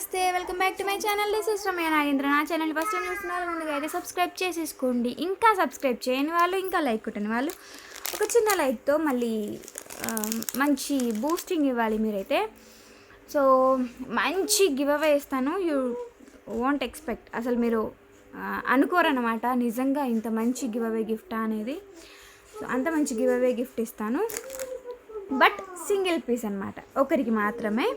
నమస్తే, welcome back to my channel. This is Ramya Nagendra. నా channel first time చూస్తున్నారు, ముందుగా అయితే సబ్స్క్రైబ్ చేసేసుకోండి. ఇంకా సబ్స్క్రైబ్ చేయని వాళ్ళు, ఇంకా లైక్ కొట్టని వాళ్ళు ఒక చిన్న లైక్తో మళ్ళీ మంచి బూస్టింగ్ ఇవ్వాలి మీరైతే. సో మంచి గివ్ అవే ఇస్తాను. యూ వోంట్ ఎక్స్పెక్ట్, అసలు మీరు అనుకోరన్నమాట నిజంగా ఇంత మంచి గివ్ అవే గిఫ్ట్ అనేది. సో అంత మంచి గివ్ అవే గిఫ్ట్ ఇస్తాను, బట్ సింగిల్ పీస్ అనమాట, ఒకరికి మాత్రమే.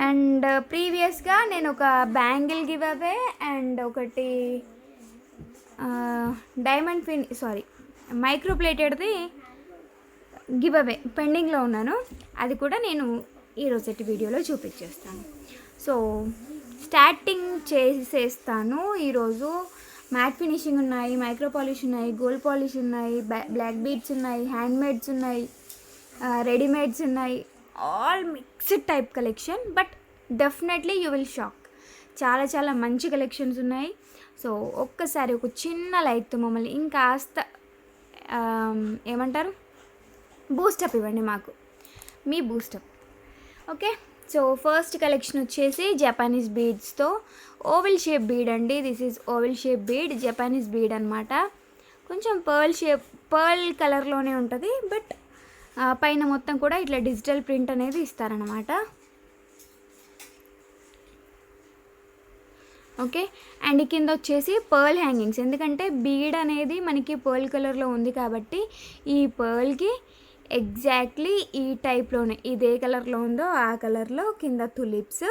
అండ్ ప్రీవియస్గా నేను ఒక బ్యాంగిల్ గివ్ అవే అండ్ ఒకటి డైమండ్ మైక్రో ప్లేటెడ్ది గివ్ అవే పెండింగ్లో ఉన్నాను. అది కూడా నేను ఈరోజు వీడియోలో చూపించేస్తాను. సో స్టార్టింగ్ చేసేస్తాను. ఈరోజు మ్యాట్ ఫినిషింగ్ ఉన్నాయి, మైక్రో పాలిష్ ఉన్నాయి, గోల్డ్ పాలిష్ ఉన్నాయి, బ్లాక్ బీడ్స్ ఉన్నాయి, హ్యాండ్మేడ్స్ ఉన్నాయి, రెడీమేడ్స్ ఉన్నాయి, all mixed type collection. But definitely you will shock. చాలా చాలా మంచి కలెక్షన్స్ ఉన్నాయి. సో ఒక్కసారి ఒక చిన్న లైక్తో మమ్మల్ని ఇంకాస్త ఏమంటారు, బూస్టప్ ఇవ్వండి మాకు, మీ boost up. Okay, so first collection వచ్చేసి జపానీస్ బీడ్స్తో ఓవెల్ షేప్ బీడ్ అండి. This is oval shape bead, Japanese bead అనమాట. కొంచెం పర్ల్ కలర్లోనే ఉంటుంది, బట్ పైన మొత్తం కూడా ఇట్లా డిజిటల్ ప్రింట్ అనేది ఇస్తారనమాట. ఓకే, అండ్ కింద వచ్చేసి పర్ల్ హ్యాంగింగ్స్. ఎందుకంటే బీడ్ అనేది మనకి పర్ల్ కలర్లో ఉంది కాబట్టి ఈ పర్ల్కి ఎగ్జాక్ట్లీ ఈ టైప్లోనే ఇదే కలర్లో ఉందో ఆ కలర్లో కింద తులిప్స్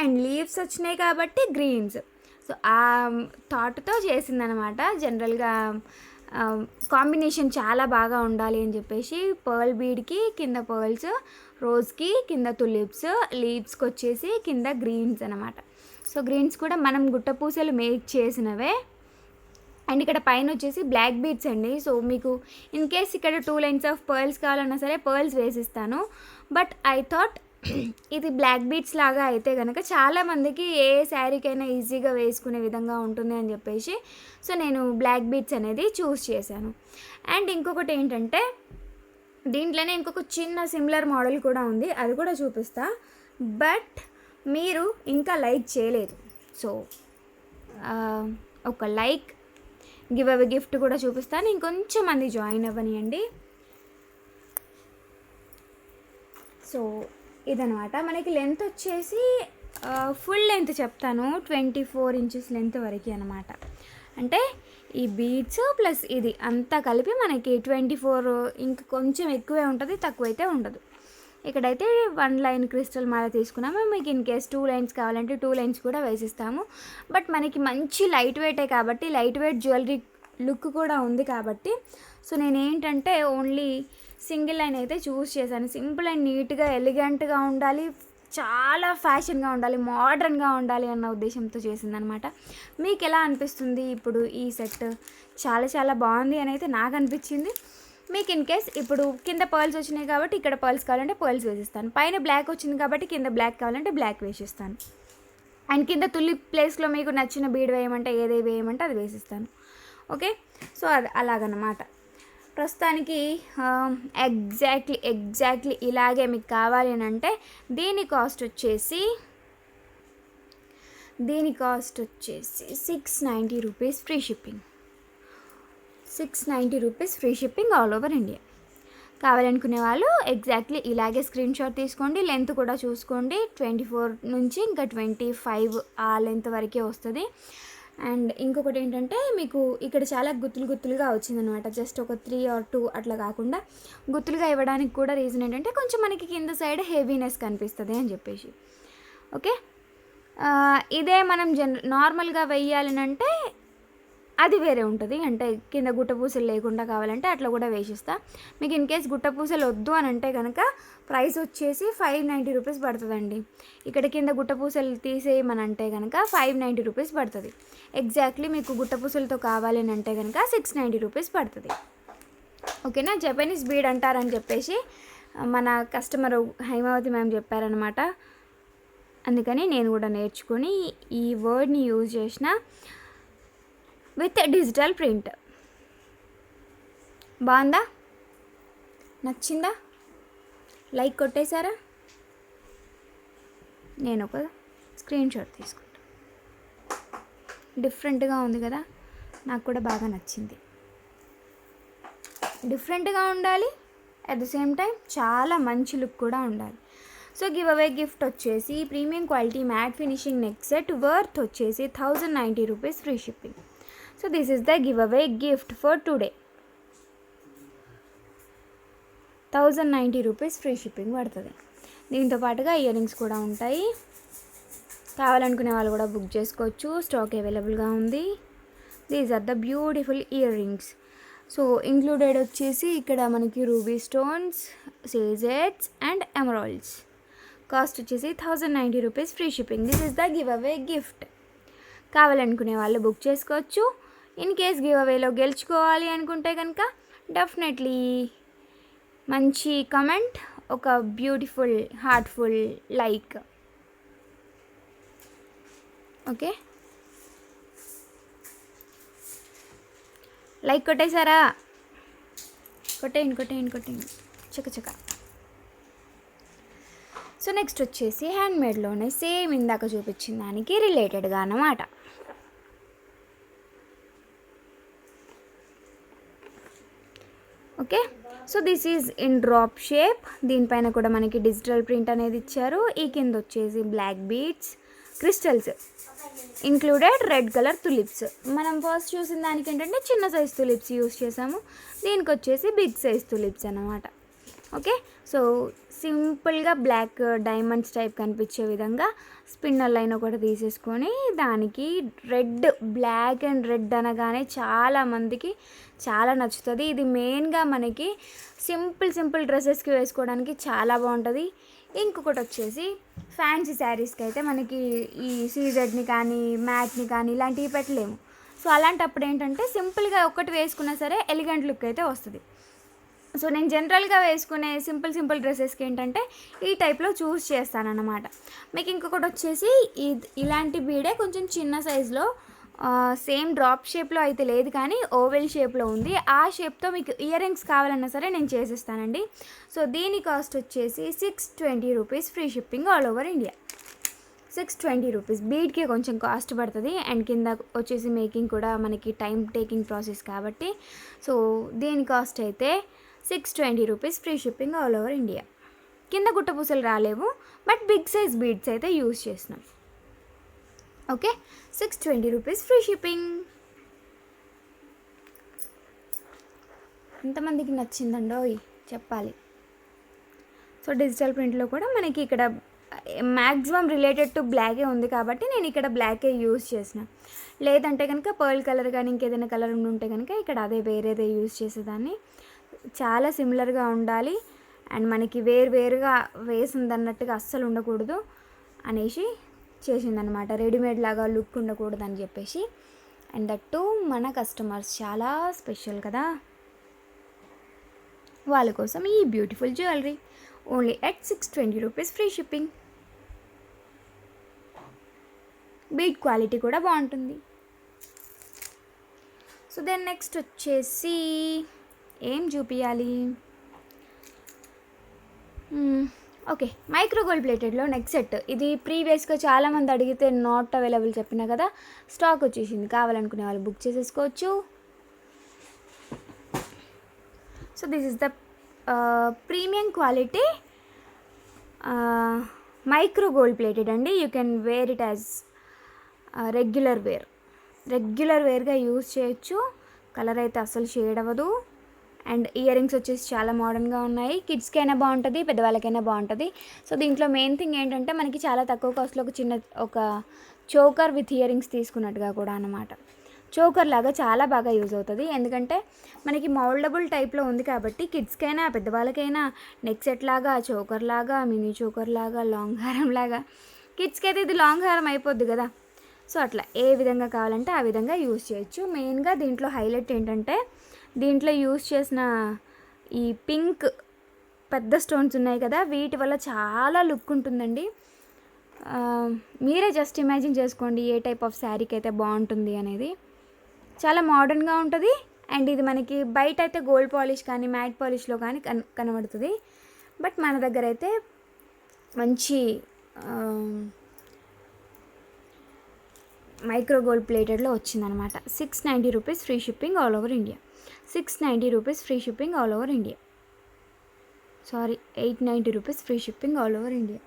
అండ్ లీవ్స్ వచ్చినాయి కాబట్టి గ్రీన్స్. సో ఆ థాట్తో చేసిందనమాట. జనరల్గా కాంబినేషన్ చాలా బాగా ఉండాలి అని చెప్పేసి పర్ల్ బీడ్కి కింద పర్ల్స్, రోజ్కి కింద తులిప్స్, లీవ్స్కి వచ్చేసి కింద గ్రీన్స్ అనమాట. సో గ్రీన్స్ కూడా మనం గుట్టపూసలు మేక్ చేసినవే. అండ్ ఇక్కడ పైన వచ్చేసి బ్లాక్ బీడ్స్ అండి. సో మీకు ఇన్ కేస్ ఇక్కడ 2 లైన్స్ ఆఫ్ పర్ల్స్ కావాలన్నా సరే పర్ల్స్ వేసిస్తాను. బట్ ఐ థాట్ ఇది బ్లాక్ బీడ్స్ లాగా అయితే కనుక చాలామందికి ఏ శారీకైనా ఈజీగా వేసుకునే విధంగా ఉంటుంది అని చెప్పేసి సో నేను బ్లాక్ బీడ్స్ అనేది చూస్ చేశాను. అండ్ ఇంకొకటి ఏంటంటే దీంట్లోనే ఇంకొక చిన్న సిమిలర్ మోడల్ కూడా ఉంది, అది కూడా చూపిస్తా. బట్ మీరు ఇంకా లైక్ చేయలేదు, సో ఒక లైక్, గివ్ అవే గిఫ్ట్ కూడా చూపిస్తాను. ఇంకొంచెం మంది జాయిన్ అవ్వనియండి. సో ఇదనమాట. మనకి లెంత్ వచ్చేసి ఫుల్ లెంత్ చెప్తాను, 24 ఇంచెస్ లెంత్ వరకు అనమాట. అంటే ఈ బీడ్స్ ప్లస్ ఇది అంతా కలిపి మనకి 24, ఇంకా కొంచెం ఎక్కువే ఉంటుంది, తక్కువైతే ఉండదు. ఇక్కడైతే 1 లైన్ క్రిస్టల్ మాల తీసుకున్నాము. మీకు ఇన్ కేస్ 2 లైన్స్ కావాలంటే 2 లైన్స్ కూడా వేసిస్తాము. బట్ మనకి మంచి లైట్ వెయిటే కాబట్టి, లైట్ వెయిట్ జ్యువెలరీ లుక్ కూడా ఉంది కాబట్టి సో నేను ఏంటంటే ఓన్లీ సింగిల్ లైన్ అయితే చూస్ చేశాను. సింపుల్ అండ్ నీట్గా ఎలిగెంట్గా ఉండాలి, చాలా ఫ్యాషన్గా ఉండాలి, మోడర్న్గా ఉండాలి అన్న ఉద్దేశంతో చేసిందనమాట. మీకు ఎలా అనిపిస్తుంది ఇప్పుడు ఈ సెట్? చాలా చాలా బాగుంది అని అయితే నాకు అనిపించింది. మీకు ఇన్ కేస్ ఇప్పుడు కింద పర్ల్స్ వచ్చినాయి కాబట్టి ఇక్కడ పర్ల్స్ కావాలంటే పర్ల్స్ వేసిస్తాను, పైన బ్లాక్ వచ్చింది కాబట్టి కింద బ్లాక్ కావాలంటే బ్లాక్ వేసిస్తాను. అండ్ కింద తులిప్ ప్లేస్లో మీకు నచ్చిన బీడ్ వేయమంటే ఏది వేయమంటే అది వేసిస్తాను. ఓకే, సో అది అలాగనమాట. ప్రస్తుతానికి ఎగ్జాక్ట్లీ ఇలాగే మీకు కావాలి అని అంటే దీని కాస్ట్ వచ్చేసి 690 rupees free shipping. 690 rupees free shipping all over India. కావాలనుకునే వాళ్ళు ఎగ్జాక్ట్లీ ఇలాగే స్క్రీన్ షాట్ తీసుకోండి. లెంత్ కూడా చూసుకోండి, 24 నుంచి ఇంకా 25 ఆ లెంత్ వరకే వస్తుంది. అండ్ ఇంకొకటి ఏంటంటే మీకు ఇక్కడ చాలా గుత్తులుగా వచ్చిందనమాట. జస్ట్ ఒక 3 or 2 అట్లా కాకుండా గుత్తులుగా ఇవ్వడానికి కూడా రీజన్ ఏంటంటే కొంచెం మనకి కింద సైడ్ హెవీనెస్ కనిపిస్తుంది అని చెప్పేసి. ఓకే, ఇదే మనం నార్మల్గా వెయ్యాలని అంటే అది వేరే ఉంటుంది. అంటే కింద గుట్టపూసలు లేకుండా కావాలంటే అట్లా కూడా వేసిస్తా. మీకు ఇన్ కేస్ గుట్టపూసలు వద్దు అని అంటే కనుక ప్రైస్ వచ్చేసి 590 రూపీస్ పడుతుందండి. ఇక్కడ కింద గుట్టపూసలు తీసేయమని అంటే కనుక 590 రూపీస్ పడుతుంది. ఎగ్జాక్ట్లీ మీకు గుట్టపూసలతో కావాలి అని అంటే కనుక 690 రూపీస్ పడుతుంది. ఓకేనా, జపనీస్ బీడ్ అంటారని చెప్పేసి మన కస్టమర్ హైమావతి మ్యామ్ చెప్పారనమాట. అందుకని నేను కూడా నేర్చుకొని ఈ వర్డ్ని యూజ్ చేసిన. విత్ డిజిటల్ ప్రింట్ బాగుందా? నచ్చిందా? లైక్ కొట్టేశారా? నేను ఒక స్క్రీన్ షాట్ తీసుకుంటాను. డిఫరెంట్గా ఉంది కదా, నాకు కూడా బాగా నచ్చింది. డిఫరెంట్గా ఉండాలి, అట్ ద సేమ్ టైం చాలా మంచి లుక్ కూడా ఉండాలి. సో గివ్ అవే గిఫ్ట్ వచ్చేసి premium quality matte finishing neck set worth వచ్చేసి 1090 rupees free shipping. So this is the give away gift for today. 1090 rupees free shipping పడుతుంది. దీంతో పాటుగా ear rings కూడా ఉంటాయి. కావాలనుకునే వాళ్ళు కూడా బుక్ చేసుకోవచ్చు, స్టాక్ అవైలబుల్గా ఉంది. These are the beautiful earrings. So included వచ్చేసి ఇక్కడ మనకి రూబీ స్టోన్స్, సేజెట్స్ అండ్ ఎమరాల్డ్స్. కాస్ట్ వచ్చేసి 1090 rupees free shipping. This is the give away gift. కావాలనుకునే వాళ్ళు బుక్ చేసుకోవచ్చు. ఇన్ కేస్ గివ్ అవేలో గెలుచుకోవాలి అనుకుంటే కనుక డెఫినెట్లీ మంచి కమెంట్, ఒక beautiful heartful like. Okay, like కొట్టేశారా? కొట్టేయండి చక. సో నెక్స్ట్ వచ్చేసి హ్యాండ్మేడ్లోనే సేమ్ ఇందాక చూపించిన దానికి రిలేటెడ్గా అన్నమాట. Okay, so this is in drop shape. దీనిపైన కూడా మనకి డిజిటల్ ప్రింట్ అనేది ఇచ్చారు. ఈ కింద వచ్చేసి black beads, crystals included, red colour tulips. మనం ఫస్ట్ చూసిన దానికి ఏంటంటే చిన్న సైజ్ తులిప్స్ యూస్ చేసాము, దీనికి వచ్చేసి బిగ్ సైజ్ తులిప్స్ అన్నమాట. ఓకే, సో సింపుల్గా బ్లాక్ డైమండ్స్ టైప్ కనిపించే విధంగా స్పిన్నర్ లైన్ ఒకటి తీసేసుకొని దానికి రెడ్, బ్లాక్ అండ్ రెడ్ అనగానే చాలామందికి చాలా నచ్చుతుంది. ఇది మెయిన్గా మనకి సింపుల్ డ్రెస్సెస్కి వేసుకోవడానికి చాలా బాగుంటుంది. ఇంకొకటి వచ్చేసి ఫ్యాన్సీ శారీస్కి అయితే మనకి ఈ సీజెడ్ని కానీ మ్యాట్ని కానీ ఇలాంటివి పెట్టలేము. సో అలాంటప్పుడు ఏంటంటే సింపుల్గా ఒక్కటి వేసుకున్నా సరే ఎలిగెంట్ లుక్ అయితే వస్తుంది. సో నేను జనరల్గా వేసుకునే సింపుల్ డ్రెస్సెస్కి ఏంటంటే ఈ టైప్లో చూస్ చేస్తానన్నమాట. మీకు ఇంకొకటి వచ్చేసి ఇలాంటి బీడే కొంచెం చిన్న సైజులో, సేమ్ డ్రాప్ షేప్లో అయితే లేదు కానీ ఓవెల్ షేప్లో ఉంది. ఆ షేప్తో మీకు ఇయర్ రింగ్స్ కావాలన్నా సరే నేను చేసిస్తానండి. సో దీని కాస్ట్ వచ్చేసి 620 rupees free shipping all over India. 620 rupees. బీడ్కి కొంచెం కాస్ట్ పడుతుంది అండ్ కింద వచ్చేసి మేకింగ్ కూడా మనకి టైం టేకింగ్ ప్రాసెస్ కాబట్టి సో దీని కాస్ట్ అయితే 620 rupees free shipping all over India. కింద గుట్టపూసలు రాలేవు, బట్ బిగ్ సైజ్ బీడ్స్ అయితే యూస్ చేసినాం. Okay, 620 rupees free shipping. ఎంతమందికి నచ్చిందండో చెప్పాలి. సో డిజిటల్ ప్రింట్లో కూడా మనకి ఇక్కడ మ్యాక్సిమం రిలేటెడ్ టు బ్లాకే ఉంది కాబట్టి నేను ఇక్కడ బ్లాకే యూస్ చేసిన. లేదంటే కనుక పర్ల్ కలర్ కానీ ఇంకేదైనా కలర్ ఉంటే కనుక ఇక్కడ అదే వేరేదే యూస్ చేసేదాన్ని. చాలా సిమిలర్గా ఉండాలి అండ్ మనకి వేరుగా వేసిందన్నట్టుగా అస్సలు ఉండకూడదు అనేసి చేసిందనమాట. రెడీమేడ్ లాగా లుక్ ఉండకూడదు అని చెప్పేసి. అండ్ దట్టు మన కస్టమర్స్ చాలా స్పెషల్ కదా, వాళ్ళ కోసం ఈ beautiful jewellery only at 620 rupees free shipping. Bead quality కూడా బాగుంటుంది. సో దెన్ నెక్స్ట్ వచ్చేసి ఏం చూపించాలి? ఓకే, మైక్రో గోల్డ్ ప్లేటెడ్లో నెక్ సెట్. ఇది ప్రీవియస్గా చాలామంది అడిగితే నాట్ అవైలబుల్ చెప్పినా కదా, స్టాక్ వచ్చేసింది. కావాలనుకునే వాళ్ళు బుక్ చేసేసుకోవచ్చు. So this is the premium quality micro gold plated అండి. You can wear it as regular వేర్గా యూజ్ చేయొచ్చు. కలర్ అయితే అస్సలు షేడ్ అవ్వదు. అండ్ ఇయర్ రింగ్స్ వచ్చేసి చాలా మోడర్న్గా ఉన్నాయి. కిడ్స్కి అయినా బాగుంటుంది, పెద్దవాళ్ళకైనా బాగుంటుంది. సో దీంట్లో మెయిన్ థింగ్ ఏంటంటే మనకి చాలా తక్కువ కాస్ట్లో ఒక చోకర్ విత్ ఇయర్ రింగ్స్ తీసుకున్నట్టుగా కూడా అన్నమాట. చోకర్ లాగా చాలా బాగా యూజ్ అవుతుంది. ఎందుకంటే మనకి మౌల్డబుల్ టైప్లో ఉంది కాబట్టి కిడ్స్కైనా పెద్దవాళ్ళకైనా నెక్ సెట్ లాగా, చోకర్ లాగా, మినీ చోకర్ లాగా, లాంగ్ హారం లాగా. కిడ్స్కి అయితే ఇది లాంగ్ హారం అయిపోద్ది కదా. సో అట్లా ఏ విధంగా కావాలంటే ఆ విధంగా యూజ్ చేయొచ్చు. మెయిన్గా దీంట్లో హైలైట్ ఏంటంటే దీంట్లో యూజ్ చేసిన ఈ పింక్ పెద్ద స్టోన్స్ ఉన్నాయి కదా, వీటి వల్ల చాలా లుక్ ఉంటుందండి. మీరే జస్ట్ ఇమాజిన్ చేసుకోండి ఏ టైప్ ఆఫ్ శారీకి అయితే బాగుంటుంది అనేది. చాలా మోడర్న్గా ఉంటుంది. అండ్ ఇది మనకి బయట అయితే గోల్డ్ పాలిష్ కానీ మ్యాట్ పాలిష్లో కానీ కనబడుతుంది. బట్ మన దగ్గర అయితే మంచి మైక్రో గోల్డ్ ప్లేటెడ్లో వచ్చిందనమాట. 690 rupees free shipping all over India. 690 rupees free shipping all over India. Sorry, 890 rupees free shipping all over India.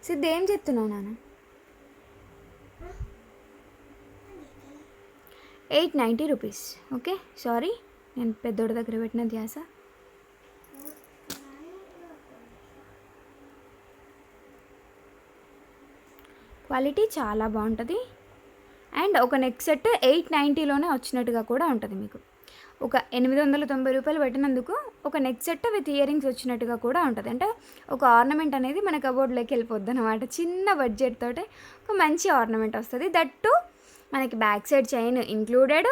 సిద్ధ ఏం చెప్తున్నావు నాన్న? 890 రూపీస్. ఓకే, సారీ, నేను పెద్దోడి దగ్గర పెట్టిన ధ్యాస. క్వాలిటీ చాలా బాగుంటుంది. అండ్ ఒక నెక్ సెట్ 890లోనే వచ్చినట్టుగా కూడా ఉంటుంది. మీకు ఒక 890 రూపాయలు పెట్టినందుకు ఒక neck set with ear rings వచ్చినట్టుగా కూడా ఉంటుంది. అంటే ఒక ఆర్నమెంట్ అనేది మన కబోర్డ్లోకి వెళ్ళిపోద్ది అనమాట. చిన్న బడ్జెట్ తోటే ఒక మంచి ఆర్నమెంట్ వస్తుంది. దట్టు మనకి back side chain included.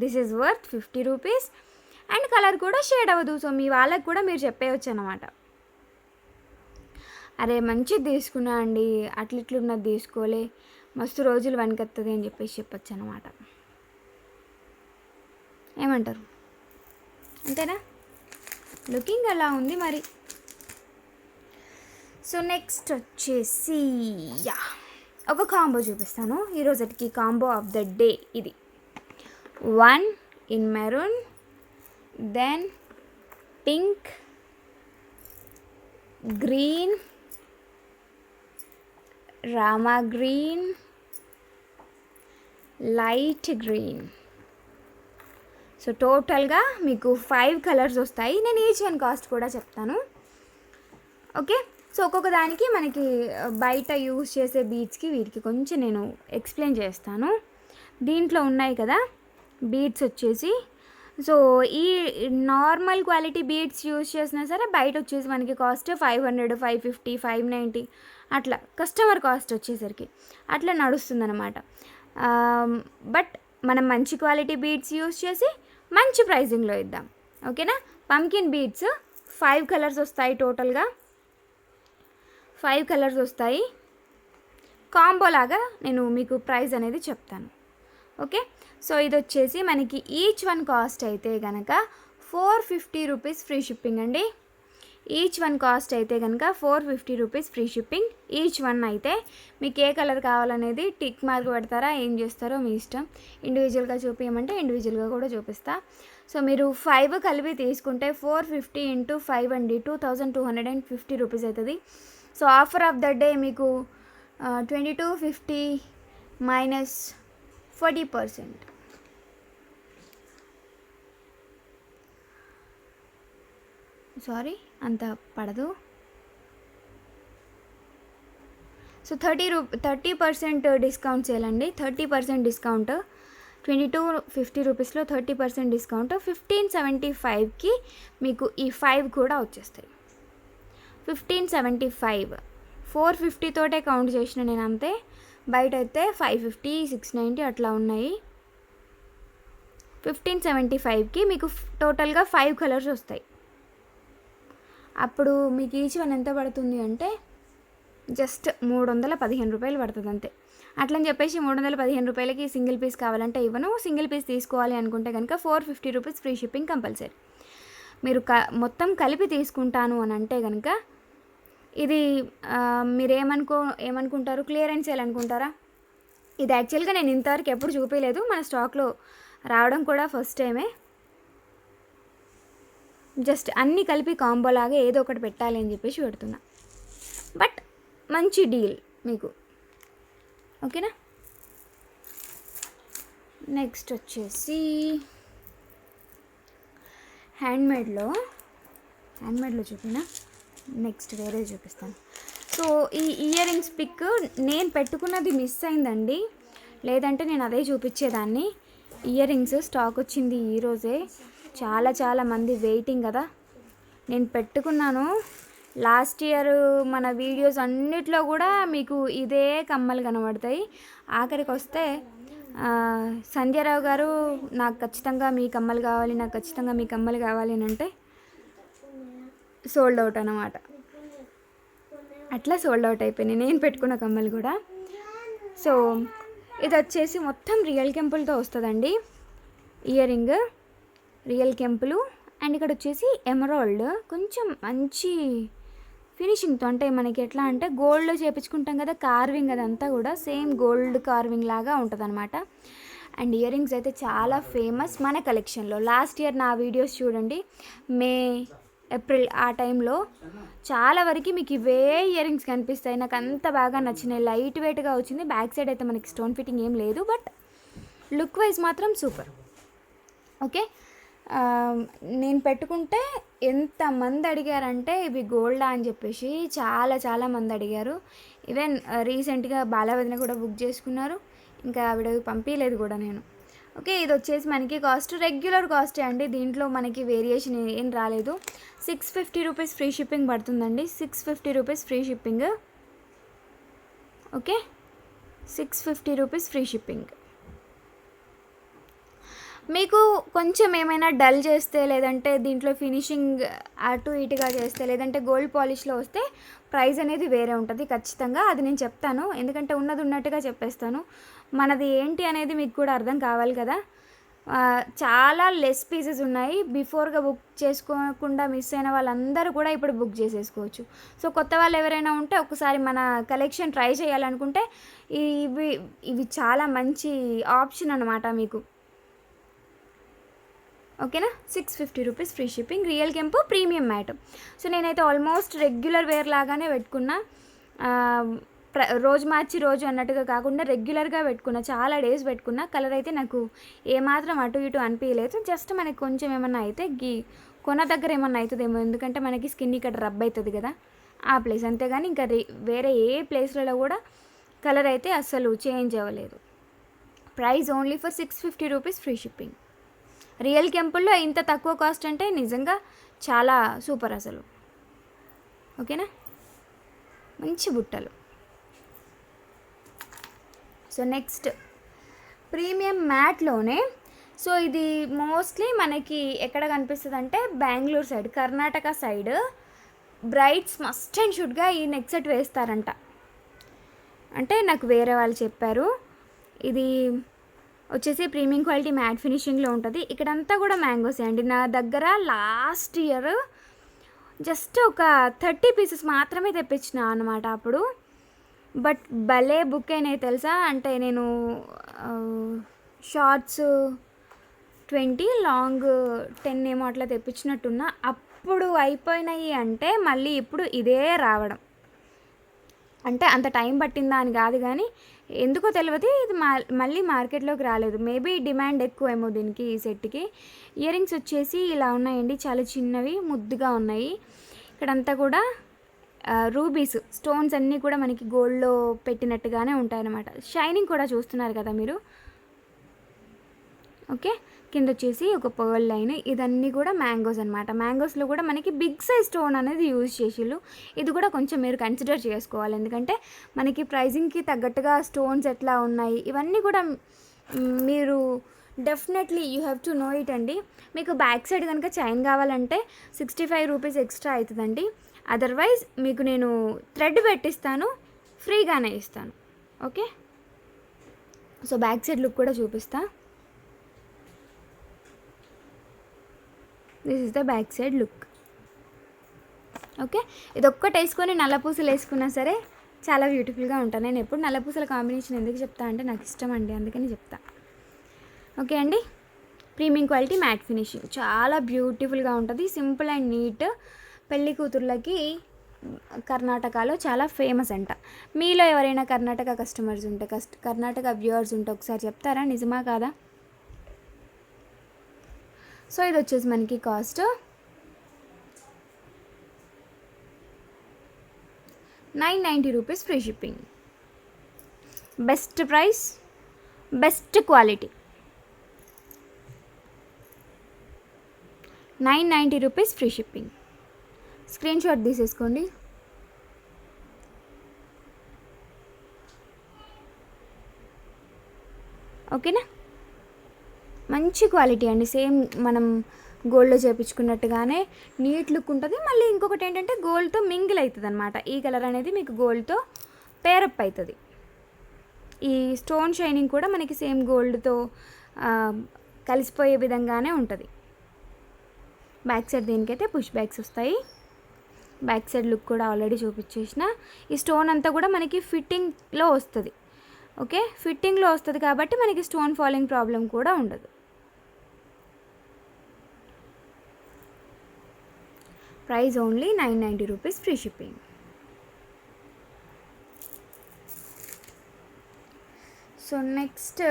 This is worth 50 rupees. And colour కూడా షేడ్ అవ్వదు. సో మీ వాళ్ళకి కూడా మీరు చెప్పేయచ్చు అనమాట, అరే మంచిది తీసుకున్నా అండి, అట్లిట్లున్నది తీసుకోలే, మస్తు రోజులు వనికెత్తది అని చెప్పొచ్చు అనమాట. ఏమంటారు? అంతేనా? లుకింగ్ అలా ఉంది మరి. సో నెక్స్ట్ వచ్చేసి ఒక కాంబో చూపిస్తాను ఈరోజుకి. కాంబో ఆఫ్ ద డే ఇది. 1 in maroon, then pink, green, రామా గ్రీన్, లైట్ గ్రీన్. సో టోటల్గా మీకు 5 కలర్స్ వస్తాయి. నేను ఈచ్ వన్ కాస్ట్ కూడా చెప్తాను. ఓకే, సో ఒక్కొక్క దానికి మనకి బయట యూజ్ చేసే బీడ్స్కి వీటికి కొంచెం నేను ఎక్స్ప్లెయిన్ చేస్తాను. దీంట్లో ఉన్నాయి కదా బీడ్స్ వచ్చేసి, సో ఈ నార్మల్ క్వాలిటీ బీడ్స్ యూజ్ చేసినా సరే బయట వచ్చేసి మనకి కాస్ట్ 500, 550, 590 అట్లా కస్టమర్ కాస్ట్ వచ్చేసరికి అట్లా నడుస్తుందన్నమాట. బట్ మనం మంచి క్వాలిటీ బీడ్స్ యూజ్ చేసి మంచి ప్రైజింగ్లో ఇద్దాం. ఓకేనా? పంకిన్ బీడ్స్ 5 కలర్స్ వస్తాయి. టోటల్గా 5 కలర్స్ వస్తాయి. కాంబో లాగా నేను మీకు ప్రైస్ అనేది చెప్తాను. ఓకే, సో ఇది వచ్చేసి మనకి ఈచ్ వన్ కాస్ట్ అయితే కనుక 450 రూపీస్ ఫ్రీ షిప్పింగ్ అండి. ఈచ్ వన్ కాస్ట్ అయితే కనుక 450 rupees free shipping. Each one అయితే మీకు ఏ కలర్ కావాలనేది టిక్ మార్క్ పెడతారా, ఏం చేస్తారో మీ ఇష్టం. ఇండివిజువల్గా చూపించమంటే ఇండివిజువల్గా కూడా చూపిస్తా. సో మీరు 5 కలిపి తీసుకుంటే 450 × 5 అండి, 2250 రూపీస్ అవుతుంది. So offer of the day మీకు 2250 మైనస్ 40%. సారీ, అంత పడదు. సో 30% డిస్కౌంట్ చేయాలండి. 30% డిస్కౌంట్, 2250 రూపీస్లో 30% డిస్కౌంట్. 1575కి మీకు ఈ 5 కూడా వచ్చేస్తాయి. 1575, 450 తోటే కౌంట్ చేసిన నేను అంతే. బయట అయితే 550, 690 అట్లా ఉన్నాయి. 1575కి మీకు టోటల్గా 5 కలర్స్ వస్తాయి. అప్పుడు మీకు ఈచ్ వన్ ఎంత పడుతుంది అంటే జస్ట్ 315 రూపాయలు పడుతుంది అంతే. అట్లని చెప్పేసి 315 రూపాయలకి సింగిల్ పీస్ కావాలంటే ఇవ్వను. సింగిల్ పీస్ తీసుకోవాలి అనుకుంటే కనుక 450 రూపీస్ ఫ్రీ షిప్పింగ్ కంపల్సరీ. మీరు మొత్తం కలిపి తీసుకుంటాను అని అంటే కనుక ఇది మీరు ఏమనుకుంటారు, క్లియరెన్స్ సేల్ అనుకుంటారా? ఇది యాక్చువల్గా నేను ఇంతవరకు ఎప్పుడు చూపించలేదు. మన స్టాక్లో రావడం కూడా ఫస్ట్ టైమే. జస్ట్ అన్నీ కలిపి కాంబో లాగా ఏదో ఒకటి పెట్టాలి అని చెప్పేసి పెడుతున్నా. బట్ మంచి డీల్ మీకు. ఓకేనా? నెక్స్ట్ వచ్చేసి హ్యాండ్మేడ్లో చూపినా. నెక్స్ట్ వేరే చూపిస్తాను. సో ఈ ఇయర్ రింగ్స్ పిక్ నేను పెట్టుకున్నది మిస్ అయిందండి, లేదంటే నేను అదే చూపించేదాన్ని. ఇయర్ రింగ్స్ స్టాక్ వచ్చింది ఈరోజే. చాలా మంది వెయిటింగ్ కదా. నేను పెట్టుకున్నాను లాస్ట్ ఇయర్ మన వీడియోస్ అన్నిట్లో కూడా మీకు ఇదే కమ్మలు కనబడతాయి. ఆఖరికి వస్తే సంధ్యారావు గారు నాకు ఖచ్చితంగా మీ కమ్మలు కావాలి, నాకు ఖచ్చితంగా మీ కమ్మలు కావాలి అని అంటే సోల్డ్ అవుట్ అన్నమాట. అట్లా సోల్డ్ అవుట్ అయిపోయినాయి నేను పెట్టుకున్న కమ్మలు కూడా. సో ఇది వచ్చేసి మొత్తం రియల్ కెంపులతో వస్తుందండి ఇయర్ రింగ్, రియల్ కెంపులు. అండ్ ఇక్కడ వచ్చేసి ఎమరాల్డ్, కొంచెం మంచి ఫినిషింగ్తో, అంటే మనకి ఎట్లా అంటే గోల్డ్లో చేపించుకుంటాం కదా కార్వింగ్, అదంతా కూడా సేమ్ గోల్డ్ కార్వింగ్ లాగా ఉంటుంది అనమాట. అండ్ ఇయర్ రింగ్స్ అయితే చాలా ఫేమస్ మన కలెక్షన్లో. లాస్ట్ ఇయర్ నా వీడియోస్ చూడండి, మే ఏప్రిల్ ఆ టైంలో చాలా వరకు మీకు ఇవే ఇయర్ రింగ్స్ కనిపిస్తాయి. నాకు అంత బాగా నచ్చినాయి, లైట్ వెయిట్గా వచ్చింది. బ్యాక్ సైడ్ అయితే మనకి స్టోన్ ఫిట్టింగ్ ఏం లేదు, బట్ లుక్ వైజ్ మాత్రం సూపర్. ఓకే, నేను పెట్టుకుంటే ఎంతమంది అడిగారంటే ఇవి గోల్డా అని చెప్పేసి చాలా మంది అడిగారు. ఈవెన్ రీసెంట్గా బాలవదిన కూడా బుక్ చేసుకున్నారు, ఇంకా ఆవిడ పంపించలేదు కూడా నేను. ఓకే, ఇది వచ్చేసి మనకి కాస్ట్ రెగ్యులర్ కాస్టే అండి, దీంట్లో మనకి వేరియేషన్ ఏం రాలేదు. 650 రూపీస్ ఫ్రీ షిప్పింగ్ పడుతుందండి, 650 rupees free shipping. Okay, 650 rupees free shipping. మీకు కొంచెం ఏమైనా డల్ చేస్తే, లేదంటే దీంట్లో ఫినిషింగ్ అటు ఇటుగా చేస్తే, లేదంటే గోల్డ్ పాలిష్లో వస్తే ప్రైస్ అనేది వేరే ఉంటుంది ఖచ్చితంగా, అది నేను చెప్తాను. ఎందుకంటే ఉన్నది ఉన్నట్టుగా చెప్పేస్తాను, మనది ఏంటి అనేది మీకు కూడా అర్థం కావాలి కదా. చాలా లెస్ పీసెస్ ఉన్నాయి. బిఫోర్గా బుక్ చేసుకోకుండా మిస్ అయిన వాళ్ళందరూ కూడా ఇప్పుడు బుక్ చేసేసుకోవచ్చు. సో కొత్త వాళ్ళు ఎవరైనా ఉంటే ఒకసారి మన కలెక్షన్ ట్రై చేయాలనుకుంటే ఇవి చాలా మంచి ఆప్షన్ అనమాట మీకు. ఓకేనా, 650 రూపీస్ ఫ్రీ షిప్పింగ్. రియల్ కెంపు ప్రీమియం మ్యాట్. సో నేనైతే ఆల్మోస్ట్ రెగ్యులర్ వేర్ లాగానే పెట్టుకున్నా, రోజు మార్చి రోజు అన్నట్టుగా కాకుండా రెగ్యులర్గా పెట్టుకున్నా, చాలా డేస్ పెట్టుకున్నా. కలర్ అయితే నాకు ఏమాత్రం అటు ఇటు అనిపించలేదు. జస్ట్ మనకి కొంచెం ఏమన్నా అయితే కొన దగ్గర ఏమన్నా అవుతుందేమో, ఎందుకంటే మనకి స్కిన్ ఇక్కడ రబ్ అవుతుంది కదా ఆ ప్లేస్, అంతేగాని ఇంకా వేరే ఏ ప్లేస్లలో కూడా కలర్ అయితే అస్సలు చేంజ్ అవ్వలేదు. Price only for 650 rupees free shipping. Real కెంపుల్లో ఇంత తక్కువ కాస్ట్ అంటే నిజంగా చాలా సూపర్ అసలు. ఓకేనా, మంచి బుట్టలు. సో నెక్స్ట్ ప్రీమియం మ్యాట్లోనే, సో ఇది మోస్ట్లీ మనకి ఎక్కడ కనిపిస్తుంది అంటే Bengaluru side, Karnataka side brides must and షుడ్గా ఈ నెక్ సెట్ వేస్తారంట. అంటే నాకు వేరే వాళ్ళు చెప్పారు. ఇది వచ్చేసి ప్రీమియం క్వాలిటీ మ్యాట్ ఫినిషింగ్లో ఉంటుంది. ఇక్కడంతా కూడా మ్యాంగోసే అండి. నా దగ్గర లాస్ట్ ఇయర్ జస్ట్ ఒక 30 పీసెస్ మాత్రమే తెప్పించిన అనమాట అప్పుడు, బట్ భలే బుక్ అయినాయి తెలుసా. అంటే నేను షార్ట్స్ 20, లాంగ్ 10 ఏమో అట్లా తెప్పించినట్టున్నా. అప్పుడు అయిపోయినాయి అంటే మళ్ళీ ఇప్పుడు ఇదే రావడం, అంటే అంత టైం పట్టిందా అని కాదు కానీ ఎందుకో తెలియదు, ఇది మళ్ళీ మార్కెట్లోకి రాలేదు. మేబీ డిమాండ్ ఎక్కువేమో దీనికి, ఈ సెట్కి. ఇయర్ రింగ్స్ వచ్చేసి ఇలా ఉన్నాయండి, చాలా చిన్నవి ముద్దుగా ఉన్నాయి. ఇక్కడంతా కూడా రూబీస్ స్టోన్స్ అన్నీ కూడా మనకి గోల్డ్లో పెట్టినట్టుగానే ఉంటాయన్నమాట. షైనింగ్ కూడా చూస్తున్నారు కదా మీరు. ఓకే, కింద వచ్చేసి ఒక పర్ల్ లైన్. ఇదన్నీ కూడా మ్యాంగోస్ అనమాట. మ్యాంగోస్లో కూడా మనకి బిగ్ సైజ్ స్టోన్ అనేది యూజ్ చేసిళ్ళు. ఇది కూడా కొంచెం మీరు కన్సిడర్ చేసుకోవాలి, ఎందుకంటే మనకి ప్రైజింగ్కి తగ్గట్టుగా స్టోన్స్ ఎట్లా ఉన్నాయి ఇవన్నీ కూడా మీరు definitely you have to know it అండి. మీకు బ్యాక్ సైడ్ కనుక చైన్ కావాలంటే 65 రూపీస్ ఎక్స్ట్రా అవుతుందండి. అదర్వైజ్ మీకు నేను థ్రెడ్ పెట్టిస్తాను, ఫ్రీగానే ఇస్తాను. Okay, so back side look కూడా చూపిస్తా. This is the back side look. Okay, ఇది ఒక్కటి వేసుకొని నల్లపూసలు వేసుకున్నా సరే చాలా బ్యూటిఫుల్గా ఉంటాను. నేను ఎప్పుడు నల్లపూసల కాంబినేషన్ ఎందుకు చెప్తా అంటే నాకు ఇష్టం అండి, అందుకని చెప్తా. ఓకే అండి, ప్రీమియం క్వాలిటీ మ్యాట్ ఫినిషింగ్ చాలా బ్యూటిఫుల్గా ఉంటుంది, సింపుల్ అండ్ నీట్. పెళ్లి కూతుర్లకి కర్ణాటకలో చాలా ఫేమస్ అంట. మీలో ఎవరైనా కర్ణాటక కస్టమర్స్ ఉంటే, కర్ణాటక వ్యూవర్స్ ఉంటే ఒకసారి చెప్తారా, నిజమా కాదా? సో ఇది వచ్చేసి మనకి cost 990 rupees free shipping. Best price, best quality. 990 rupees free shipping. Screen shot తీసేసుకోండి. ఓకేనా, మంచి క్వాలిటీ అండి. సేమ్ మనం గోల్డ్లో చేయించుకున్నట్టుగానే నీట్ లుక్ ఉంటుంది. మళ్ళీ ఇంకొకటి ఏంటంటే గోల్డ్తో మింగిల్ అవుతుంది అనమాట. ఈ కలర్ అనేది మీకు గోల్డ్తో పేరప్ అవుతుంది. ఈ స్టోన్ షైనింగ్ కూడా మనకి సేమ్ గోల్డ్తో కలిసిపోయే విధంగానే ఉంటుంది. బ్యాక్ సైడ్ దీనికైతే పుష్ బ్యాగ్స్ వస్తాయి. బ్యాక్ సైడ్ లుక్ కూడా ఆల్రెడీ చూపించేసిన. ఈ స్టోన్ అంతా కూడా మనకి ఫిట్టింగ్లో వస్తుంది. ఓకే, ఫిట్టింగ్లో వస్తుంది కాబట్టి మనకి స్టోన్ ఫాలింగ్ ప్రాబ్లం కూడా ఉండదు. Price only 990 rupees, free shipping. So next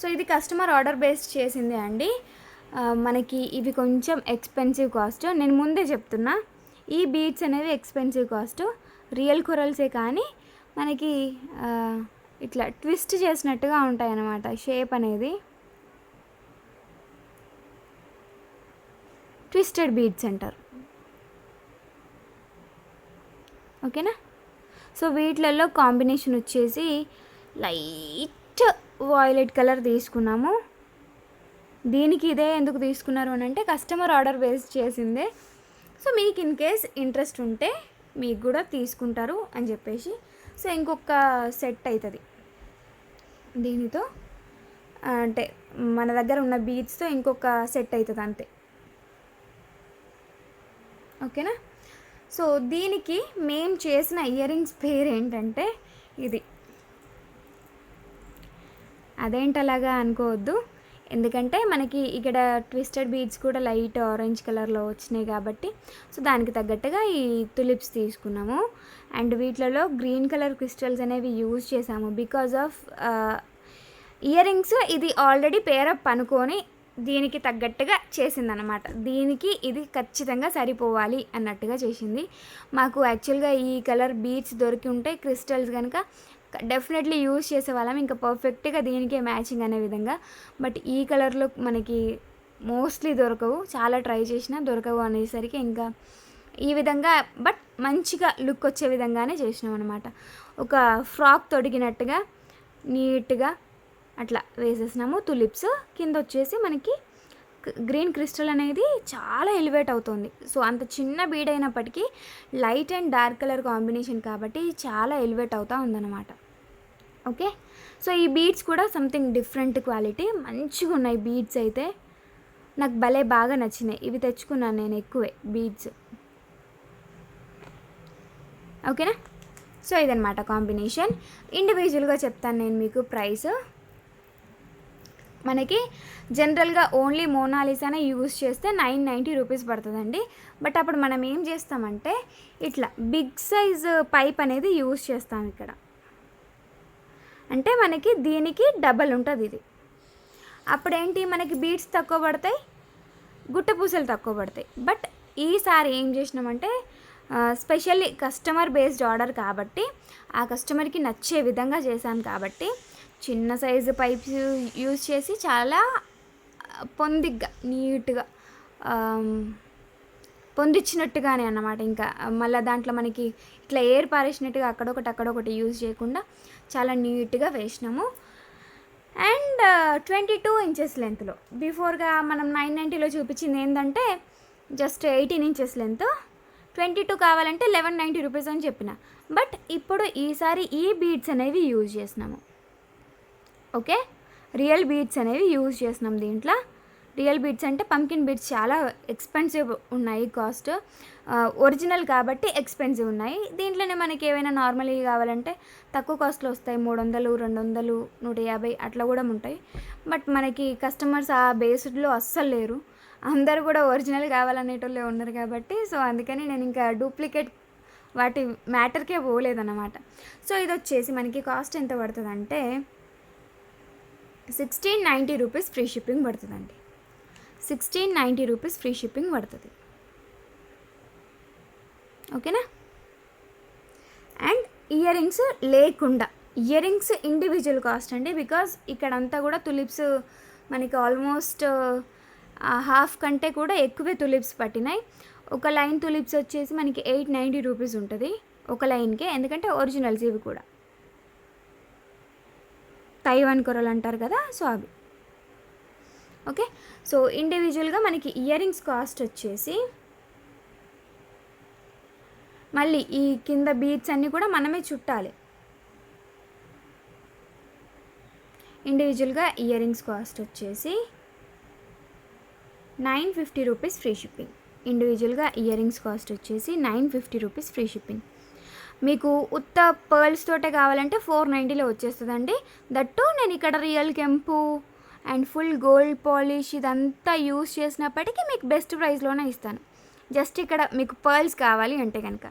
so ఇది కస్టమర్ ఆర్డర్ బేస్డ్ చేసింది అండి. మనకి ఇవి కొంచెం ఎక్స్పెన్సివ్ కాస్ట్. నేను ముందే చెప్తున్నా, ఈ బీడ్స్ అనేవి ఎక్స్పెన్సివ్ కాస్ట్. రియల్ కొరల్సే కానీ మనకి ఇట్లా ట్విస్ట్ చేసినట్టుగా ఉంటాయి అన్నమాట. షేప్ అనేది ట్విస్టెడ్ బీడ్స్ అంటారు. ఓకేనా. సో వీటిలలో కాంబినేషన్ వచ్చేసి లైట్ వాయిలెట్ కలర్ తీసుకున్నాము. దీనికి ఇదే ఎందుకు తీసుకున్నారు అని అంటే కస్టమర్ ఆర్డర్ బేస్ చేసిందే. సో మీకు ఇన్ కేస్ ఇంట్రెస్ట్ ఉంటే మీకు కూడా తీసుకుంటారు అని చెప్పేసి. సో ఇంకొక సెట్ అవుతుంది దీనితో, అంటే మన దగ్గర ఉన్న బీడ్స్తో ఇంకొక సెట్ అవుతుంది అంతే. ఓకేనా. సో దీనికి మేము చేసిన ఇయర్ రింగ్స్ పేరు ఏంటంటే ఇది. అదేంటలాగా అనుకోవద్దు, ఎందుకంటే మనకి ఇక్కడ ట్విస్టెడ్ బీడ్స్ కూడా లైట్ ఆరెంజ్ కలర్లో వచ్చినాయి కాబట్టి సో దానికి తగ్గట్టుగా ఈ తులిప్స్ తీసుకున్నాము. అండ్ వీటిలలో గ్రీన్ కలర్ క్రిస్టల్స్ అనేవి యూజ్ చేసాము బికాజ్ ఆఫ్ ఇయర్ రింగ్స్ ఇది ఆల్రెడీ పేరప్ అనుకొని దీనికి తగ్గట్టుగా చేసిందనమాట. దీనికి ఇది ఖచ్చితంగా సరిపోవాలి అన్నట్టుగా చేసింది. మాకు యాక్చువల్గా ఈ కలర్ బీడ్స్ దొరికి ఉంటే క్రిస్టల్స్ కనుక డెఫినెట్లీ యూజ్ చేసేవాళ్ళం ఇంకా పర్ఫెక్ట్గా దీనికే మ్యాచింగ్ అనే విధంగా. బట్ ఈ కలర్లో మనకి మోస్ట్లీ దొరకవు, చాలా ట్రై చేసినా దొరకవు అనేసరికి ఇంకా ఈ విధంగా బట్ మంచిగా లుక్ వచ్చే విధంగానే చేసినాం అనమాట. ఒక ఫ్రాక్ తొడిగినట్టుగా నీట్గా అట్లా వేసేసినాము. తులిప్స్ కింద వచ్చేసి మనకి గ్రీన్ క్రిస్టల్ అనేది చాలా ఎలివేట్ అవుతుంది. సో అంత చిన్న బీడ్ అయినప్పటికీ light and dark colour combination కాబట్టి చాలా ఎలివేట్ అవుతూ ఉందన్నమాట. ఓకే. సో ఈ బీడ్స్ కూడా సంథింగ్ డిఫరెంట్ క్వాలిటీ, మంచిగా ఉన్నాయి బీడ్స్ అయితే. నాకు భలే బాగా నచ్చినాయి. ఇవి తెచ్చుకున్నాను నేను ఎక్కువే బీడ్స్. ఓకేనా. సో ఇదన్నమాట కాంబినేషన్. ఇండివిజువల్గా చెప్తాను నేను మీకు ప్రైస్. మనకి జనరల్గా ఓన్లీ మోనాలిసానే యూజ్ చేస్తే 990 రూపీస్ పడుతుందండి. బట్ అప్పుడు మనం ఏం చేస్తామంటే ఇట్లా బిగ్ సైజ్ పైప్ అనేది యూజ్ చేస్తాం ఇక్కడ. అంటే మనకి దీనికి డబల్ ఉంటుంది ఇది. అప్పుడేంటి మనకి బీడ్స్ తక్కువ పడతాయి, గుట్ట పూసలు తక్కువ పడతాయి. బట్ ఈసారి ఏం చేసినామంటే స్పెషల్లీ కస్టమర్ బేస్డ్ ఆర్డర్ కాబట్టి ఆ కస్టమర్కి నచ్చే విధంగా చేశాను కాబట్టి చిన్న సైజు పైప్స్ యూజ్ చేసి చాలా పొందిగ్గా నీట్గా పొందిచ్చినట్టుగానే అన్నమాట. ఇంకా మళ్ళీ దాంట్లో మనకి ఇట్లా ఎయిర్ పారేసినట్టుగా అక్కడొకటి యూజ్ చేయకుండా చాలా నీట్గా వేసినాము. అండ్ 22 ఇంచెస్ లెంత్లో. బిఫోర్గా మనం 990లో చూపించింది ఏంటంటే జస్ట్ 18 ఇంచెస్ లెంత్, 22 కావాలంటే 1190 రూపీస్ అని చెప్పిన. బట్ ఇప్పుడు ఈసారి ఈ బీడ్స్ అనేవి యూజ్ చేసినాము. ఓకే, రియల్ బీడ్స్ అనేవి యూజ్ చేసినాం దీంట్లో. రియల్ బీడ్స్ అంటే పంకిన్ బీడ్స్ చాలా ఎక్స్పెన్సివ్ ఉన్నాయి కాస్ట్. ఒరిజినల్ కాబట్టి ఎక్స్పెన్సివ్ ఉన్నాయి. దీంట్లోనే మనకి ఏవైనా నార్మల్గా కావాలంటే తక్కువ కాస్ట్లో వస్తాయి. 300, 200, 150 అట్లా కూడా ఉంటాయి. బట్ మనకి కస్టమర్స్ ఆ బేస్డ్లో అస్సలు లేరు, అందరూ కూడా ఒరిజినల్ కావాలనేటోళ్ళే ఉన్నారు కాబట్టి సో అందుకని నేను ఇంకా డూప్లికేట్ వాటి మ్యాటర్కే పోలేదన్నమాట. సో ఇది వచ్చేసి మనకి కాస్ట్ ఎంత పడుతుంది అంటే 1690 రూపీస్ ఫ్రీ షిప్పింగ్ పడుతుందండి. 1690 రూపీస్ ఫ్రీ షిప్పింగ్ పడుతుంది. ఓకేనా. అండ్ ఇయర్ రింగ్స్ లేకుండా, ఇయర్ రింగ్స్ ఇండివిజువల్ కాస్ట్ అండి. బికాజ్ ఇక్కడంతా కూడా తులిప్స్ మనకి ఆల్మోస్ట్ హాఫ్ కంటే కూడా ఎక్కువే తులిప్స్ పట్టినాయి. ఒక లైన్ తులిప్స్ వచ్చేసి మనకి 890 రూపీస్ ఉంటుంది ఒక లైన్కే, ఎందుకంటే ఒరిజినల్స్ ఇవి కూడా తైవాన్ కొరలు అంటారు కదా, సో అవి. ఓకే. సో ఇండివిజువల్గా మనకి ఇయర్ రింగ్స్ కాస్ట్ వచ్చేసి మళ్ళీ ఈ కింద బీడ్స్ అన్నీ కూడా మనమే చుట్టాలి. ఇండివిజువల్గా ఇయర్ రింగ్స్ కాస్ట్ వచ్చేసి 950 రూపీస్ ఫ్రీ షిప్పింగ్. ఇండివిజువల్గా ఇయర్ రింగ్స్ కాస్ట్ వచ్చేసి 950 రూపీస్ ఫ్రీ షిప్పింగ్. మీకు ఉత్త పర్ల్స్ తోటే కావాలంటే 490లో వచ్చేస్తుందండి. దట్టు నేను ఇక్కడ రియల్ కెంపు అండ్ ఫుల్ గోల్డ్ పాలిష్ ఇదంతా యూస్ చేసినప్పటికీ మీకు బెస్ట్ ప్రైస్లోనే ఇస్తాను. జస్ట్ ఇక్కడ మీకు పర్ల్స్ కావాలి అంటే కనుక,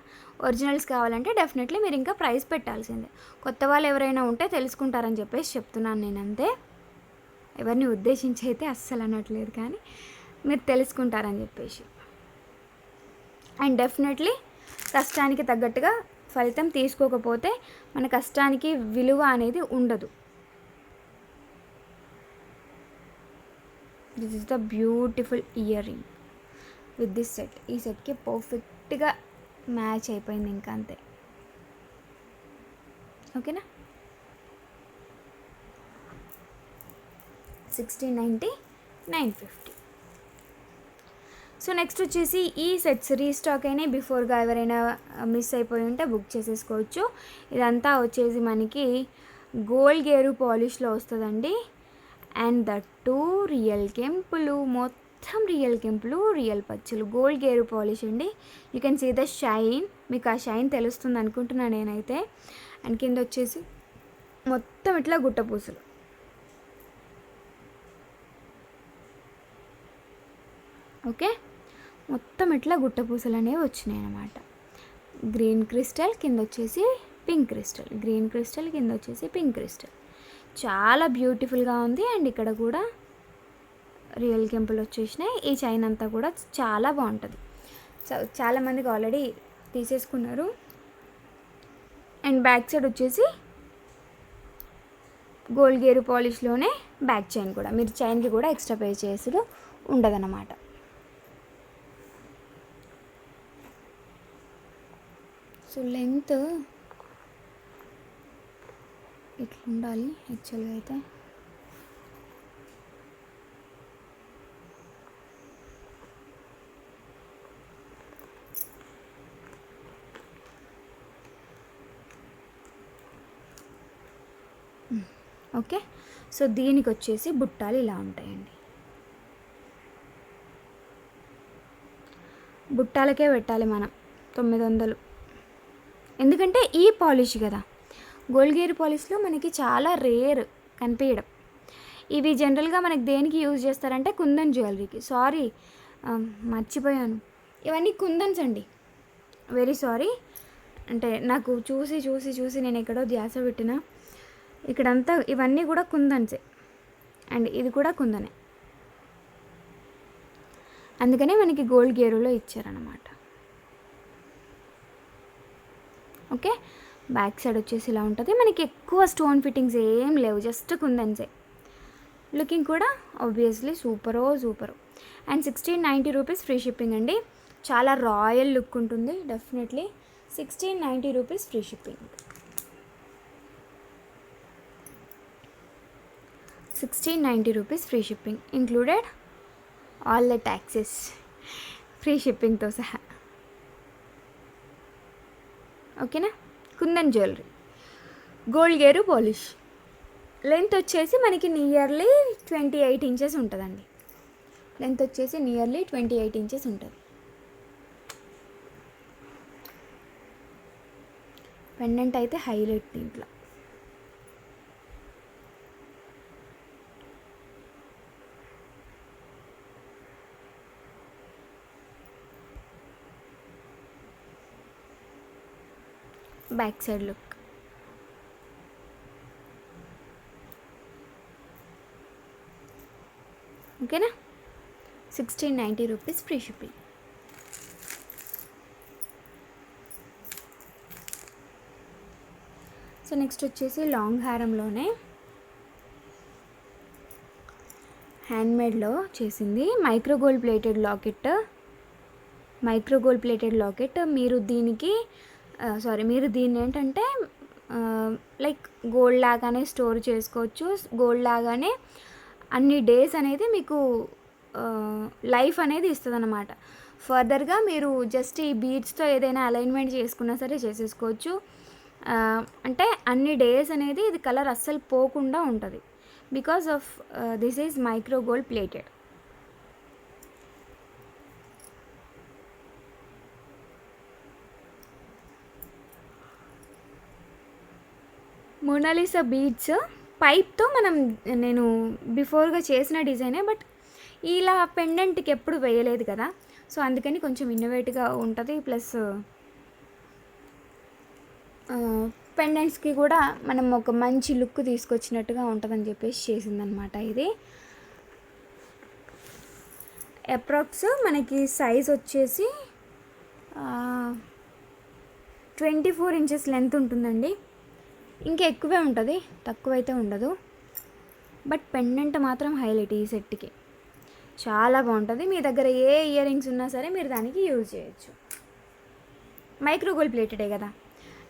ఒరిజినల్స్ కావాలంటే డెఫినెట్లీ మీరు ఇంకా ప్రైస్ పెట్టాల్సిందే. కొత్త వాళ్ళు ఎవరైనా ఉంటే తెలుసుకుంటారని చెప్పేసి చెప్తున్నాను నేను, అంతే. ఎవరిని ఉద్దేశించి అయితే అస్సలు అనట్లేదు, కానీ మీరు తెలుసుకుంటారని చెప్పేసి. అండ్ డెఫినెట్లీ కష్టానికి తగ్గట్టుగా ఫలితం తీసుకోకపోతే మన కష్టానికి విలువ అనేది ఉండదు. This is the beautiful ear ring with this set. ఈ సెట్కి పర్ఫెక్ట్గా మ్యాచ్ అయిపోయింది, ఇంకా అంతే. ఓకేనా? 1690, 950. సో నెక్స్ట్ వచ్చేసి ఈ సెట్స్ రీస్టాక్ అయినాయి. బిఫోర్గా ఎవరైనా మిస్ అయిపోయి ఉంటే బుక్ చేసేసుకోవచ్చు. ఇదంతా వచ్చేసి మనకి గోల్డ్ గేరు పాలిష్లో వస్తుందండి. అండ్ దట్టు రియల్ కెంపులు, మొత్తం రియల్ కెంపులు, రియల్ పచ్చులు, గోల్డ్ గేరు పాలిష్ అండి. You can see the shine, మీకు ఆ షైన్ తెలుస్తుంది అనుకుంటున్నాను నేనైతే. అండ్ కింద వచ్చేసి మొత్తం ఇట్లా గుట్టపూసలు. ఓకే, మొత్తం ఇట్లా గుట్టపూసలు అనేవి వచ్చినాయి అన్నమాట. గ్రీన్ క్రిస్టల్, కింద వచ్చేసి పింక్ క్రిస్టల్, గ్రీన్ క్రిస్టల్, కింద వచ్చేసి పింక్ క్రిస్టల్. చాలా బ్యూటిఫుల్గా ఉంది. అండ్ ఇక్కడ కూడా రియల్ కెంపులు వచ్చేసినాయి. ఈ చైన్ అంతా కూడా చాలా బాగుంటుంది. సో చాలామందికి ఆల్రెడీ తీసేసుకున్నారు. అండ్ బ్యాక్ సైడ్ వచ్చేసి గోల్డ్ గేరు పాలిష్లోనే బ్యాక్ చైన్ కూడా, మీరు చైన్కి కూడా ఎక్స్ట్రా పే చేసుడు ఉండదన్నమాట. సో లెంత్ ఇట్లా ఉండాలి యాక్చువల్గా అయితే. ఓకే, సో దీనికి వచ్చేసి బుట్టాలు ఇలా ఉంటాయండి. బుట్టాలకే పెట్టాలి మనం 900, ఎందుకంటే ఈ పాలిష్ కదా. గోల్డ్ గేర్ పాలిష్లో మనకి చాలా రేర్ కనిపించడం. ఇవి జనరల్గా మనకి దేనికి యూజ్ చేస్తారంటే కుందన్ జ్యువెలరీకి. సారీ, మర్చిపోయాను, ఇవన్నీ కుందన్స్ అండి. Very sorry. అంటే నాకు చూసి చూసి చూసి నేను ఎక్కడో ధ్యాస పెట్టిన. ఇక్కడంతా ఇవన్నీ కూడా కుందన్సే, అండ్ ఇది కూడా కుందనే. అందుకనే మనకి గోల్డ్ గేరులో ఇచ్చారనమాట. ఓకే, బ్యాక్ సైడ్ వచ్చేసి ఇలా ఉంటుంది. మనకి ఎక్కువ స్టోన్ ఫిట్టింగ్స్ ఏం లేవు, జస్ట్ కుందన్సే. లుకింగ్ కూడా ఆబ్వియస్లీ సూపరో. అండ్ 1690 రూపీస్ ఫ్రీ షిప్పింగ్ అండి. చాలా రాయల్ లుక్ ఉంటుంది definitely. 1690 rupees free shipping. 1690 rupees free shipping included all the taxes, free షిప్పింగ్తో సహా. ఓకేనా? కుందన్ జ్యువెలరీ, గోల్డ్ గేరు పాలిష్. లెంత్ వచ్చేసి మనకి నియర్లీ 28 ఇంచెస్ ఉంటుందండి. లెంత్ వచ్చేసి నియర్లీ 28 ఇంచెస్ ఉంటుంది. పెండెంట్ అయితే హైలైట్ దీంట్లో. Back side look. ఓకేనా? 1690 rupees free shipping. So next వచ్చేసి లాంగ్ హారంలోనే హ్యాండ్మేడ్లో చేసింది మైక్రో గోల్డ్ ప్లేటెడ్ లాకెట్. మీరు దీన్ని ఏంటంటే లైక్ గోల్డ్ లాగానే స్టోర్ చేసుకోవచ్చు. గోల్డ్ లాగానే అన్ని డేస్ అనేది మీకు లైఫ్ అనేది ఇస్తుంది అన్నమాట. ఫర్దర్గా మీరు జస్ట్ ఈ బీడ్స్తో ఏదైనా అలైన్మెంట్ చేసుకున్నా సరే చేసేసుకోవచ్చు. అంటే అన్ని డేస్ అనేది ఇది కలర్ అస్సలు పోకుండా ఉంటుంది. Because of this is micro gold plated. Mona Lisa beads పైప్తో నేను బిఫోర్గా చేసిన డిజైనే, బట్ ఇలా పెండెంట్కి ఎప్పుడు వేయలేదు కదా, సో అందుకని కొంచెం ఇన్నోవేటివ్గా ఉంటుంది. ప్లస్ పెండెంట్స్కి కూడా మనం ఒక మంచి లుక్ తీసుకొచ్చినట్టుగా ఉంటుందని చెప్పేసి చేసిందనమాట. ఇది అప్రాక్స్ మనకి సైజ్ వచ్చేసి 24 ఇంచెస్ లెంత్ ఉంటుందండి. ఇంకా ఎక్కువే ఉంటుంది, తక్కువైతే ఉండదు. బట్ పెండెంట్ మాత్రం హైలైట్ ఈ సెట్కి, చాలా బాగుంటుంది. మీ దగ్గర ఏ ఇయర్ రింగ్స్ ఉన్నా సరే మీరు దానికి యూజ్ చేయొచ్చు. మైక్రో గోల్డ్ ప్లేటెడే కదా.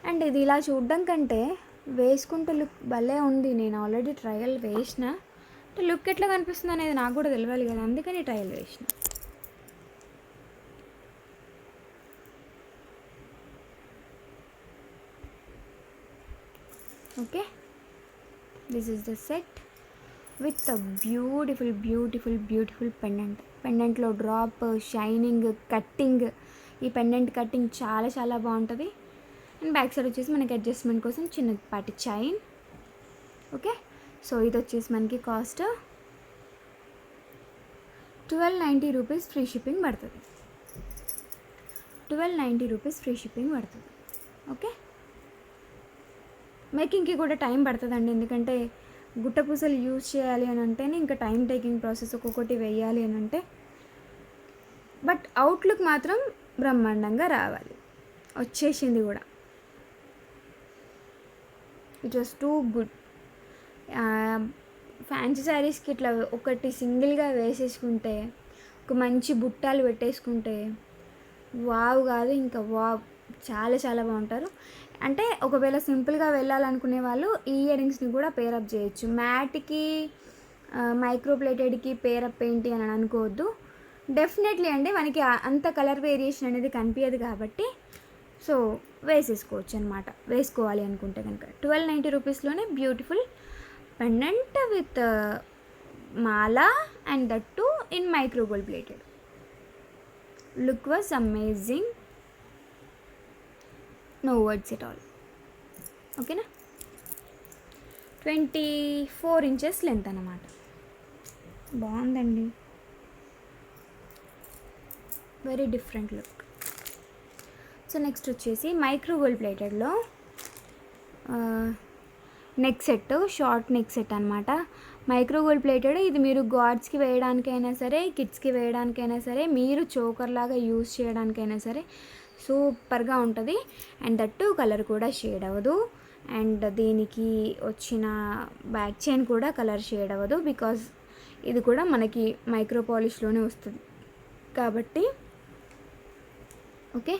అండ్ ఇది ఇలా చూడడం కంటే వేసుకుంటే లుక్ భలే ఉంది. నేను ఆల్రెడీ ట్రయల్ వేసిన, లుక్ ఎట్లా కనిపిస్తుంది అనేది నాకు కూడా తెలియాలి కదా, అందుకని ట్రయల్ వేసిన. Okay, this is the set with a beautiful పెండెంట్లో డ్రాప్, షైనింగ్, కట్టింగ్. ఈ పెండెంట్ కట్టింగ్ చాలా చాలా బాగుంటుంది. అండ్ బ్యాక్ సైడ్ వచ్చేసి మనకి అడ్జస్ట్మెంట్ కోసం చిన్నపాటి చైన్. ఓకే, సో ఇది వచ్చేసి మనకి కాస్ట్ 1290 రూపీస్ ఫ్రీ షిప్పింగ్ పడుతుంది. 1290 రూపీస్ ఫ్రీ షిప్పింగ్ పడుతుంది. ఓకే, మేకింగ్కి కూడా టైం పడుతుందండి, ఎందుకంటే గుట్ట పూసలు యూజ్ చేయాలి అని అంటేనే ఇంకా టైం టేకింగ్ ప్రాసెస్, ఒక్కొక్కటి వేయాలి అని అంటే. బట్ అవుట్లుక్ మాత్రం బ్రహ్మాండంగా రావాలి. వచ్చేసింది కూడా. It was too good. Fancy శారీస్కి ఇట్లా ఒకటి సింగిల్గా వేసేసుకుంటే, ఒక మంచి బుట్టాలు పెట్టేసుకుంటే వావ్ కాదు ఇంకా వావ్, చాలా చాలా బాగుంటారు. అంటే ఒకవేళ సింపుల్గా వెళ్ళాలనుకునే వాళ్ళు ఈ ఇయర్ రింగ్స్ని కూడా పేరప్ చేయొచ్చు. మ్యాట్కి మైక్రో ప్లేటెడ్కి పేరప్ ఏంటి అని అనుకోవద్దు. డెఫినెట్లీ అండి, మనకి అంత కలర్ వేరియేషన్ అనేది కనిపించదు కాబట్టి సో వేసేసుకోవచ్చు అనమాట, వేసుకోవాలి అనుకుంటే కనుక. 1290 రూపీస్లోనే beautiful pendant with mala and that too in micro gold plated. Look was amazing, no words at all. ఓకేనా, 24 ఇంచెస్ లెంత్ అన్నమాట. బాగుందండి, very different look. So next వచ్చేసి మైక్రో గోల్డ్ ప్లేటెడ్లో neck set, short neck set అనమాట. Micro gold plated. ఇది మీరు గాడ్స్కి వేయడానికైనా సరే, కిడ్స్కి వేయడానికైనా సరే, మీరు చోకర్ లాగా యూజ్ చేయడానికైనా సరే సూపర్గా ఉంటుంది. అండ్ దట్టు కలర్ కూడా షేడ్ అవ్వదు. అండ్ దీనికి వచ్చిన బ్యాక్ చైన్ కూడా కలర్ షేడ్ అవ్వదు, బికాజ్ ఇది కూడా మనకి మైక్రో పాలిష్లోనే వస్తుంది కాబట్టి. ఓకే,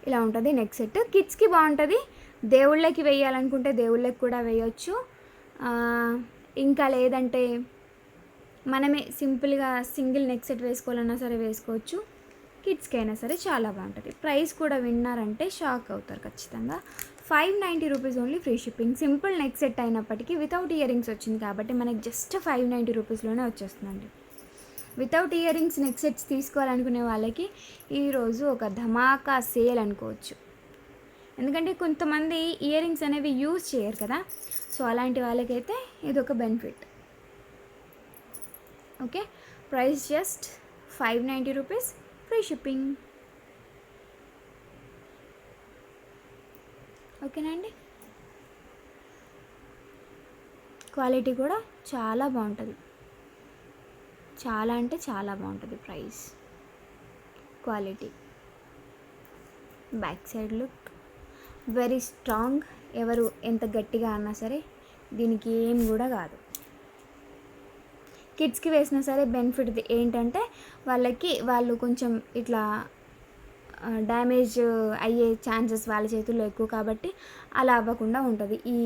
ఇలా ఉంటుంది నెక్ సెట్. కిడ్స్కి బాగుంటుంది. దేవుళ్ళకి వేయాలనుకుంటే దేవుళ్ళకి కూడా వేయచ్చు. ఇంకా లేదంటే మనమే సింపుల్గా సింగిల్ నెక్ సెట్ వేసుకోవాలన్నా సరే వేసుకోవచ్చు. కిడ్స్కి అయినా సరే చాలా బాగుంటుంది. ప్రైస్ కూడా విన్నారంటే షాక్ అవుతారు ఖచ్చితంగా. 590 rupees only free shipping. Simple neck set అయినప్పటికీ వితౌట్ ఇయర్ రింగ్స్ వచ్చింది కాబట్టి మనకి జస్ట్ 590 రూపీస్లోనే వచ్చేస్తుందండి. Without ear rings neck sets తీసుకోవాలనుకునే వాళ్ళకి ఈరోజు ఒక ధమాకా సేల్ అనుకోవచ్చు. ఎందుకంటే కొంతమంది ఇయర్ రింగ్స్ అనేవి యూజ్ చేయరు కదా, సో అలాంటి వాళ్ళకైతే ఇది ఒక benefit. Okay, price just 590 rupees free shipping. ఓకేనా అండి, క్వాలిటీ కూడా చాలా బాగుంటుంది, చాలా అంటే చాలా బాగుంటుంది. Price, quality, back side look very strong. ఎవరు ఎంత గట్టిగా అన్నా సరే దీనికి ఏం కూడా కాదు. కిడ్స్కి వేసినా సరే బెనిఫిట్ ఏంటంటే వాళ్ళు కొంచెం ఇట్లా డ్యామేజ్ అయ్యే ఛాన్సెస్ వాళ్ళ చేతుల్లో ఎక్కువ కాబట్టి అలా అవ్వకుండా ఉంటుంది ఈ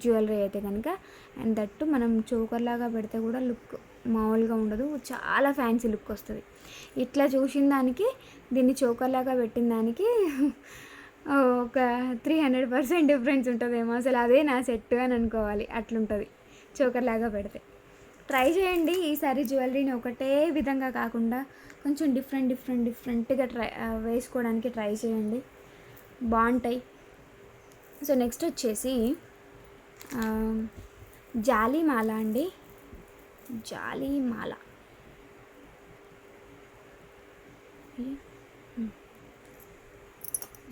జ్యువెలరీ అయితే కనుక. అండ్ దట్టు మనం చోకర్ లాగా పెడితే కూడా లుక్ మామూలుగా ఉండదు, చాలా ఫ్యాన్సీ లుక్ వస్తుంది. ఇట్లా చూసిన దానికి దీన్ని చోకర్ లాగా పెట్టిన దానికి ఒక 300% డిఫరెన్స్ ఉంటుందేమో. అసలు అదే నా సెట్ అని అనుకోవాలి, అట్లుంటుంది చోకర్ లాగా పెడితే. ట్రై చేయండి ఈసారి జ్యువెలరీని ఒకటే విధంగా కాకుండా కొంచెం డిఫరెంట్గా వేసుకోవడానికి ట్రై చేయండి, బాగుంటాయి. సో నెక్స్ట్ వచ్చేసి జాలిమాల అండి, జాలిమాల.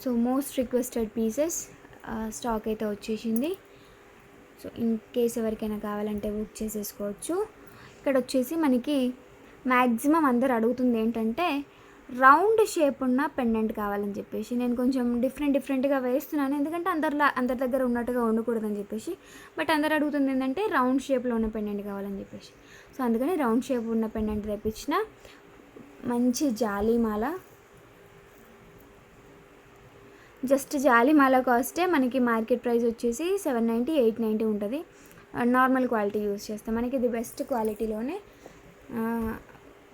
So most requested pieces stock అయితే వచ్చేసింది. సో ఇన్ కేస్ ఎవరికైనా కావాలంటే బుక్ చేసేసుకోవచ్చు. ఇక్కడ వచ్చేసి మనకి మ్యాక్సిమం అందరు అడుగుతుంది ఏంటంటే రౌండ్ షేప్ ఉన్న పెండెంట్ కావాలని చెప్పేసి. నేను కొంచెం డిఫరెంట్గా వేస్తున్నాను, ఎందుకంటే అందరి దగ్గర ఉన్నట్టుగా ఉండకూడదని చెప్పేసి. బట్ అందరు అడుగుతుంది ఏంటంటే రౌండ్ షేప్లో ఉన్న పెండెంట్ కావాలని చెప్పేసి. సో అందుకని రౌండ్ షేప్ ఉన్న పెండెంట్ తెప్పించిన. మంచి జాలిమాల, జస్ట్ జాలిమాల కాస్టే మనకి మార్కెట్ ప్రైస్ వచ్చేసి 790, 890 ఉంటుంది. నార్మల్ క్వాలిటీ యూస్ చేస్తాం, మనకి ఇది బెస్ట్ క్వాలిటీలోనే.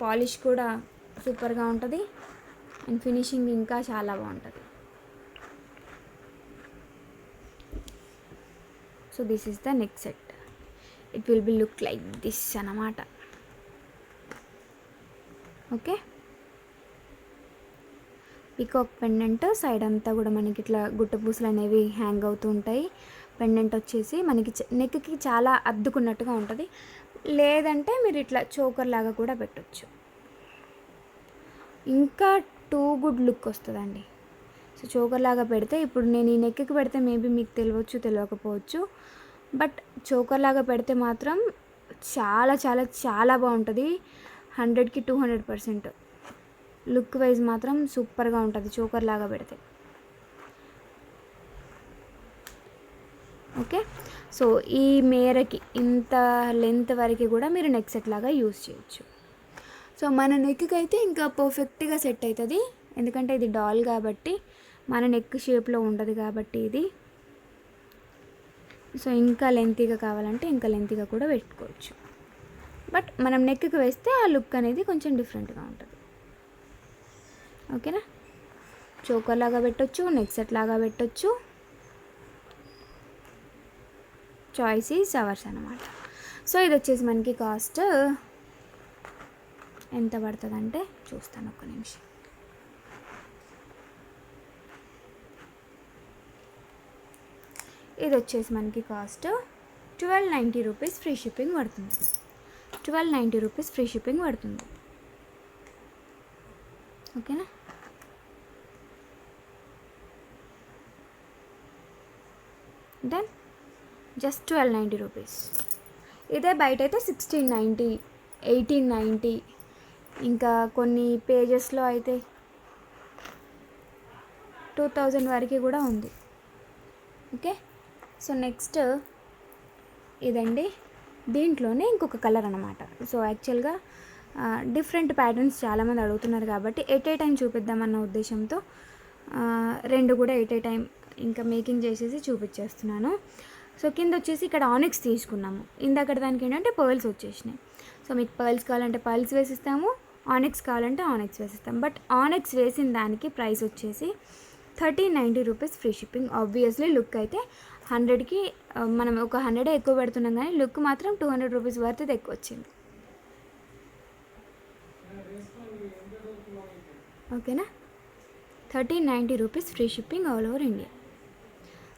పాలిష్ కూడా సూపర్గా ఉంటుంది అండ్ ఫినిషింగ్ ఇంకా చాలా బాగుంటుంది. So this is the next set. It will be look like this అన్నమాట. ఓకే, పీకాక్ పెండెంట్ సైడ్ అంతా కూడా మనకి ఇట్లా గుట్ట పూసలు అనేవి హ్యాంగ్ అవుతూ ఉంటాయి. పెండెంట్ వచ్చేసి మనకి నెక్కి చాలా అద్దుకున్నట్టుగా ఉంటుంది, లేదంటే మీరు ఇట్లా చోకర్ లాగా కూడా పెట్టచ్చు. ఇంకా టూ గుడ్ లుక్ వస్తుందండి. సో చోకర్ లాగా పెడితే, ఇప్పుడు నేను ఈ నెక్కి పెడితే మేబీ మీకు తెలియకపోవచ్చు, బట్ చోకర్ లాగా పెడితే మాత్రం చాలా చాలా చాలా బాగుంటుంది. 100కి 200% లుక్ వైజ్ మాత్రం సూపర్గా ఉంటుంది చోకర్ లాగా పెడితే. ఓకే, సో ఈ మేరకి ఇంత లెంత్ వరకు కూడా మీరు నెక్ సెట్ లాగా యూస్ చేయొచ్చు. సో మన నెక్కి అయితే ఇంకా పర్ఫెక్ట్గా సెట్ అవుతుంది, ఎందుకంటే ఇది డాల్ కాబట్టి మన నెక్ షేప్లో ఉండదు కాబట్టి ఇది. సో ఇంకా లెంతీగా కావాలంటే ఇంకా లెంతీగా కూడా పెట్టుకోవచ్చు, బట్ మనం నెక్కి వేస్తే ఆ లుక్ అనేది కొంచెం డిఫరెంట్గా ఉంటుంది. ఓకేనా, చోకర్ లాగా పెట్టొచ్చు, నెక్ సెట్ లాగా పెట్టొచ్చు, చాయిస్ ఈజ్ అవర్స్ అన్నమాట. సో ఇది వచ్చేసి మనకి కాస్ట్ ఎంత పడుతుంది అంటే చూస్తాను, ఒక్క నిమిషం. ఇది వచ్చేసి మనకి కాస్ట్ 1290 రూపీస్ ఫ్రీ షిప్పింగ్ పడుతుంది. 1290 రూపీస్ ఫ్రీ షిప్పింగ్ పడుతుంది. ఓకేనా, డన్. Just 1290 rupees. ఇదే బయట అయితే 1690, 1890, ఇంకా కొన్ని పేజెస్లో అయితే 2000 వరకు కూడా ఉంది. ఓకే, సో నెక్స్ట్ ఇదండి, దీంట్లోనే ఇంకొక కలర్ అన్నమాట. సో యాక్చువల్గా డిఫరెంట్ ప్యాటర్న్స్ చాలామంది అడుగుతున్నారు కాబట్టి ఎట్ ఏ టైం చూపిద్దామన్న ఉద్దేశంతో రెండు కూడా ఎట్ ఏ టైం ఇంకా మేకింగ్ చేసేసి చూపించేస్తున్నాను. సో కింద వచ్చేసి ఇక్కడ ఆనిక్స్ తీసుకున్నాము, ఇందాక దానికి ఏంటంటే పర్ల్స్ వచ్చేసినాయి. సో మీకు పర్ల్స్ కావాలంటే పర్ల్స్ వేసిస్తాము, ఆనిక్స్ కావాలంటే ఆనిక్స్ వేసిస్తాం. బట్ ఆనిక్స్ వేసిన దానికి ప్రైస్ వచ్చేసి 1390 rupees free shipping. Obviously look అయితే 100కి మనం ఒక 100 ఎక్కువ పెడుతున్నాం, కానీ లుక్ మాత్రం 200 రూపీస్ వర్త్ ఎక్కువ వచ్చింది. ఓకేనా, 1390 rupees free shipping all over India.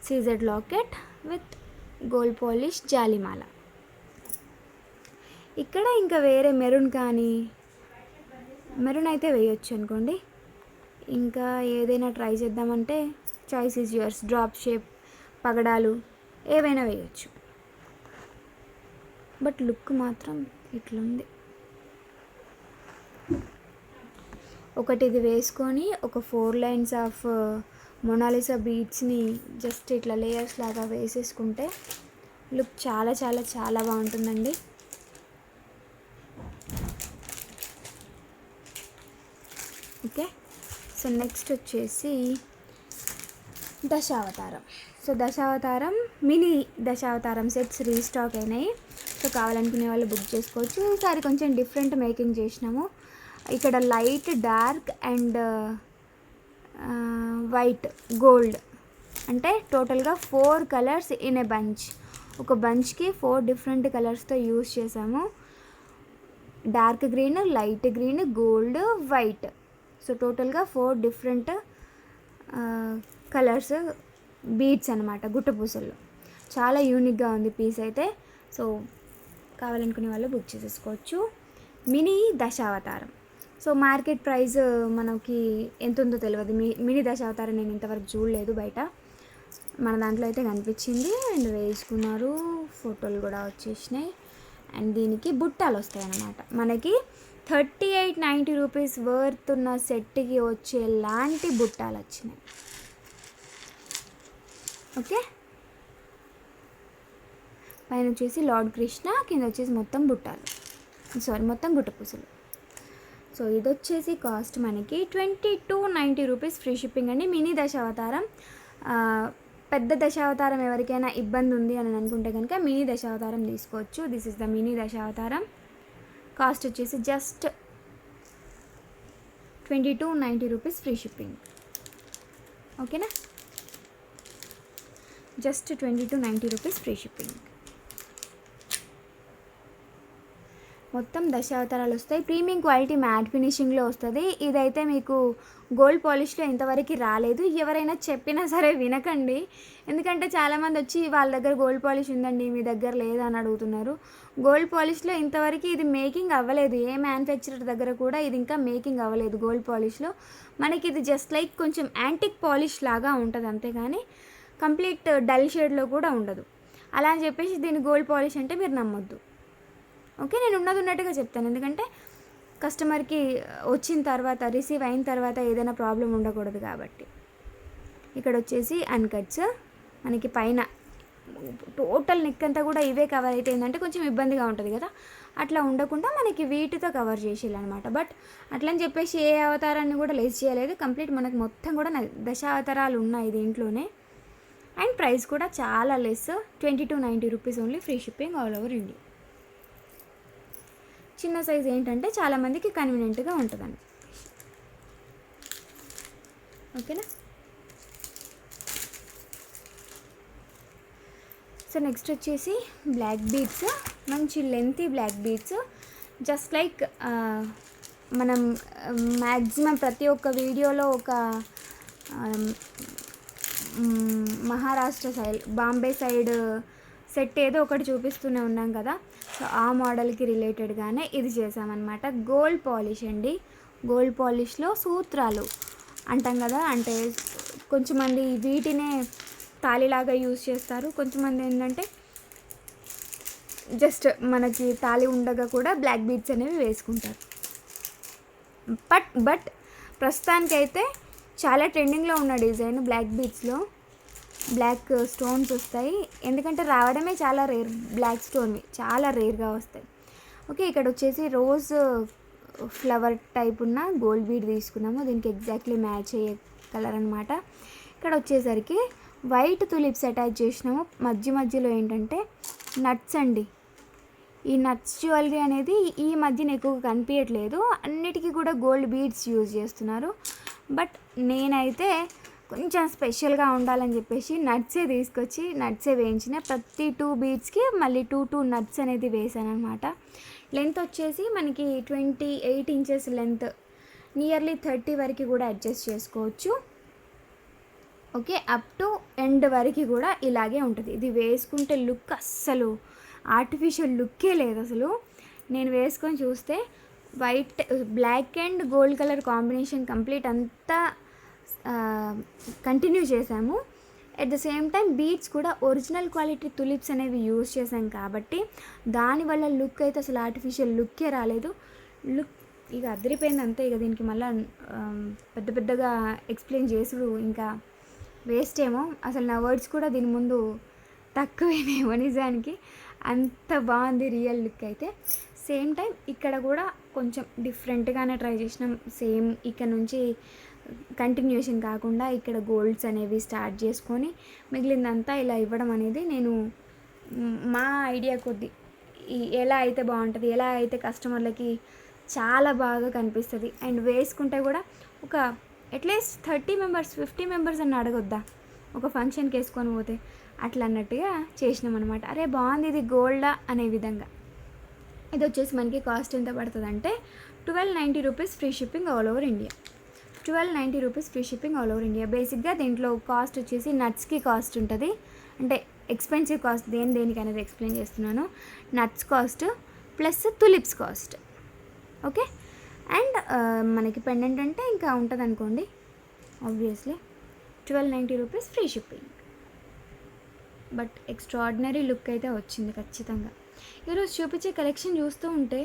CZ locket with gold polish జాలిమాల. ఇక్కడ ఇంకా వేరే మెరూన్ కానీ, మెరూన్ అయితే వేయొచ్చు అనుకోండి. ఇంకా ఏదైనా ట్రై చేద్దామంటే choice is yours. Drop shape, పగడాలు ఏవైనా వేయచ్చు, బట్ లుక్ మాత్రం ఇట్లుంది. ఒకటి ఇది వేసుకొని ఒక 4 లైన్స్ ఆఫ్ మొనాలిసా బీడ్స్ని జస్ట్ ఇట్లా లేయర్స్ లాగా వేసేసుకుంటే లుక్ చాలా చాలా చాలా బాగుంటుందండి. ఓకే, సో నెక్స్ట్ వచ్చేసి Dasavatharam. So Dasavatharam mini Dasavatharam sets restock అయినాయి. సో కావాలనుకునే వాళ్ళు బుక్ చేసుకోవచ్చు. ఈసారి కొంచెం డిఫరెంట్ మేకింగ్ చేసినాము. ఇక్కడ light, dark and white, gold అంటే టోటల్గా 4 కలర్స్ ఇన్ ఏ బంచ్. ఒక బంచ్కి 4 డిఫరెంట్ కలర్స్తో యూస్ చేసాము. Dark green, light green, gold, white. So టోటల్గా 4 డిఫరెంట్ కలర్స్ బీడ్స్ అనమాట గుట్టపూసల్లో. చాలా యూనిక్గా ఉంది పీస్ అయితే. సో కావాలనుకునే వాళ్ళు బుక్ చేసేసుకోవచ్చు. Mini Dasavatharam. So market price మనకి ఎంత ఉందో తెలియదు. మినీ దశావతారం నేను ఇంతవరకు చూడలేదు బయట. మన దాంట్లో అయితే కనిపించింది అండ్ వేసుకున్నారు. ఫోటోలు కూడా వచ్చేసినాయి. అండ్ దీనికి బుట్టాలు వస్తాయి అన్నమాట. మనకి 3890 రూపీస్ వర్త్ ఉన్న సెట్కి వచ్చేలాంటి బుట్టాలు వచ్చినాయి. ఓకే, పైన వచ్చేసి లార్డ్ కృష్ణ, కింద వచ్చేసి మొత్తం బుట్టాలు, మొత్తం గుట్ట పూసలు. సో ఇది వచ్చేసి కాస్ట్ మనకి 2290 రూపీస్ ఫ్రీ షిప్పింగ్ అండి. మినీ దశావతారం. పెద్ద దశావతారం ఎవరికైనా ఇబ్బంది ఉంది అని అనుకుంటే కనుక మినీ దశావతారం తీసుకోవచ్చు. This is the mini Dashavataram. Cost వచ్చేసి జస్ట్ 2290 రూపీస్ ఫ్రీ షిప్పింగ్. ఓకేనా, జస్ట్ 2290 రూపీస్ ఫ్రీ షిప్పింగ్. మొత్తం దశావతారాలు వస్తాయి. ప్రీమియం క్వాలిటీ మ్యాట్ ఫినిషింగ్లో వస్తుంది. ఇదైతే మీకు గోల్డ్ పాలిష్లో ఇంతవరకు రాలేదు. ఎవరైనా చెప్పినా సరే వినకండి. ఎందుకంటే చాలామంది వచ్చి వాళ్ళ దగ్గర గోల్డ్ పాలిష్ ఉందండి మీ దగ్గర లేదా అని అడుగుతున్నారు. గోల్డ్ పాలిష్లో ఇంతవరకు ఇది మేకింగ్ అవ్వలేదు. ఏ మ్యానుఫ్యాక్చరర్ దగ్గర కూడా ఇది ఇంకా మేకింగ్ అవ్వలేదు. గోల్డ్ పాలిష్లో మనకి ఇది జస్ట్ లైక్ కొంచెం యాంటిక్ పాలిష్ లాగా ఉంటుంది, అంతేగాని కంప్లీట్ డల్ షేడ్లో కూడా ఉండదు. అలా అని చెప్పేసి దీన్ని గోల్డ్ పాలిష్ అంటే మీరు నమ్మొద్దు. ఓకే, నేను ఉన్నట్టుగా చెప్తాను. ఎందుకంటే కస్టమర్కి వచ్చిన తర్వాత, రిసీవ్ అయిన తర్వాత ఏదైనా ప్రాబ్లం ఉండకూడదు కాబట్టి. ఇక్కడ వచ్చేసి అన్కట్స్. మనకి పైన టోటల్ నెక్ అంతా కూడా ఇవే కవర్ అయితే ఏంటంటే కొంచెం ఇబ్బందిగా ఉంటుంది కదా, అట్లా ఉండకుండా మనకి వీటితో కవర్ చేసేయాలన్నమాట. బట్ అట్లని చెప్పేసి ఏ అవతారాన్ని కూడా లెస్ చేయలేదు. కంప్లీట్ మనకు మొత్తం కూడా దశావతారాలు ఉన్నాయి దీంట్లోనే. అండ్ ప్రైస్ కూడా చాలా less, 2290 rupees only, free shipping all over India. చిన్న సైజ్ ఏంటంటే చాలామందికి కన్వీనియంట్గా ఉంటుందండి. ఓకేనా. సో నెక్స్ట్ వచ్చేసి బ్లాక్ బీడ్స్. మంచి lengthy black beads. Just like మనం మ్యాక్సిమం ప్రతి ఒక్క వీడియోలో ఒక Maharashtra side, Bombay side set ఏదో ఒకటి చూపిస్తూనే ఉన్నాం కదా. సో ఆ మోడల్కి రిలేటెడ్గానే ఇది చేసామన్నమాట. గోల్డ్ పాలిష్ అండి. గోల్డ్ పాలిష్లో సూత్రాలు అంటాం కదా, అంటే కొంచెంమంది వీటినే తాళిలాగా యూజ్ చేస్తారు. కొంచెంమంది ఏంటంటే జస్ట్ మనకి తాళి ఉండగా కూడా బ్లాక్ బీడ్స్ అనేవి వేసుకుంటారు. బట్ ప్రస్తుతానికైతే చాలా ట్రెండింగ్లో ఉన్న డిజైన్ బ్లాక్ బీడ్స్లో బ్లాక్ స్టోన్స్ వస్తాయి. ఎందుకంటే రావడమే చాలా రేర్, బ్లాక్ స్టోన్వి చాలా రేర్గా వస్తాయి. ఓకే, ఇక్కడ వచ్చేసి రోజ్ ఫ్లవర్ టైప్ ఉన్న గోల్డ్ బీడ్ తీసుకున్నాము. దీనికి ఎగ్జాక్ట్లీ మ్యాచ్ అయ్యే కలర్ అనమాట. ఇక్కడ వచ్చేసరికి వైట్ తులిప్స్ అటాచ్ చేసినాము. మధ్యలో ఏంటంటే నట్స్ అండి. ఈ నట్స్ జ్యువెలరీ అనేది ఈ మధ్యన ఎక్కువగా కనిపించట్లేదు. అన్నిటికీ కూడా గోల్డ్ బీడ్స్ యూజ్ చేస్తున్నారు. బట్ నేనైతే కొంచెం స్పెషల్గా ఉండాలని చెప్పేసి నట్సే తీసుకొచ్చి నట్సే వేయించిన. ప్రతి 2 బీడ్స్కి మళ్ళీ 2 నట్స్ అనేది వేసాను అనమాట. లెంత్ వచ్చేసి మనకి 28 ఇంచెస్ లెంత్, నియర్లీ 30 వరకు కూడా అడ్జస్ట్ చేసుకోవచ్చు. ఓకే, అప్ టు ఎండ్ వరకు కూడా ఇలాగే ఉంటుంది. ఇది వేసుకుంటే లుక్ అస్సలు ఆర్టిఫిషియల్ లుక్కే లేదు అసలు. నేను వేసుకొని చూస్తే white, black and gold colour combination complete అంతా కంటిన్యూ చేసాము. At the same time beads కూడా ఒరిజినల్ క్వాలిటీ తులిప్స్ అనేవి యూజ్ చేసాం కాబట్టి దానివల్ల లుక్ అయితే అసలు ఆర్టిఫిషియల్ లుక్కే రాలేదు. లుక్ ఇక అదిరిపోయింది అంతే. ఇక దీనికి మళ్ళీ పెద్దగా ఎక్స్ప్లెయిన్ చేసుడు ఇంకా వేస్ట్ ఏమో. అసలు నా వర్డ్స్ కూడా దీని ముందు తక్కువేనేమో. నిజానికి అంత బాగుంది రియల్ లుక్ అయితే. సేమ్ టైం ఇక్కడ కూడా కొంచెం డిఫరెంట్గానే ట్రై చేసినాం. సేమ్ ఇక్కడ నుంచి కంటిన్యూషన్ కాకుండా ఇక్కడ గోల్డ్స్ అనేవి స్టార్ట్ చేసుకొని మిగిలిందంతా ఇలా ఇవ్వడం అనేది నేను మా ఐడియా కొద్ది ఎలా అయితే బాగుంటుంది, ఎలా అయితే కస్టమర్లకి చాలా బాగా కనిపిస్తుంది. అండ్ వేసుకుంటే కూడా ఒక అట్లీస్ట్ 30 మెంబర్స్ 50 మెంబర్స్ అని అడగొద్దా ఒక ఫంక్షన్కి వేసుకొని పోతే, అట్లా అన్నట్టుగా చేసినాం అనమాట. అరే బాగుంది ఇది గోల్డా అనే విధంగా. ఇది వచ్చేసి మనకి కాస్ట్ ఎంత పడుతుంది అంటే 1290 rupees free shipping all over India. 1290 rupees free shipping all over India. బేసిక్గా దీంట్లో కాస్ట్ వచ్చేసి నట్స్కి కాస్ట్ ఉంటుంది. అంటే ఎక్స్పెన్సివ్ కాస్ట్ దేనికి అనేది ఎక్స్ప్లెయిన్ చేస్తున్నాను. Nuts cost plus tulips cost. Okay, and మనకి పెండెంట్ అంటే ఇంకా ఉంటుంది అనుకోండి, obviously 1290 rupees free shipping. But extraordinary look అయితే వచ్చింది ఖచ్చితంగా. ఈరోజు చూపించే కలెక్షన్ చూస్తూ ఉంటే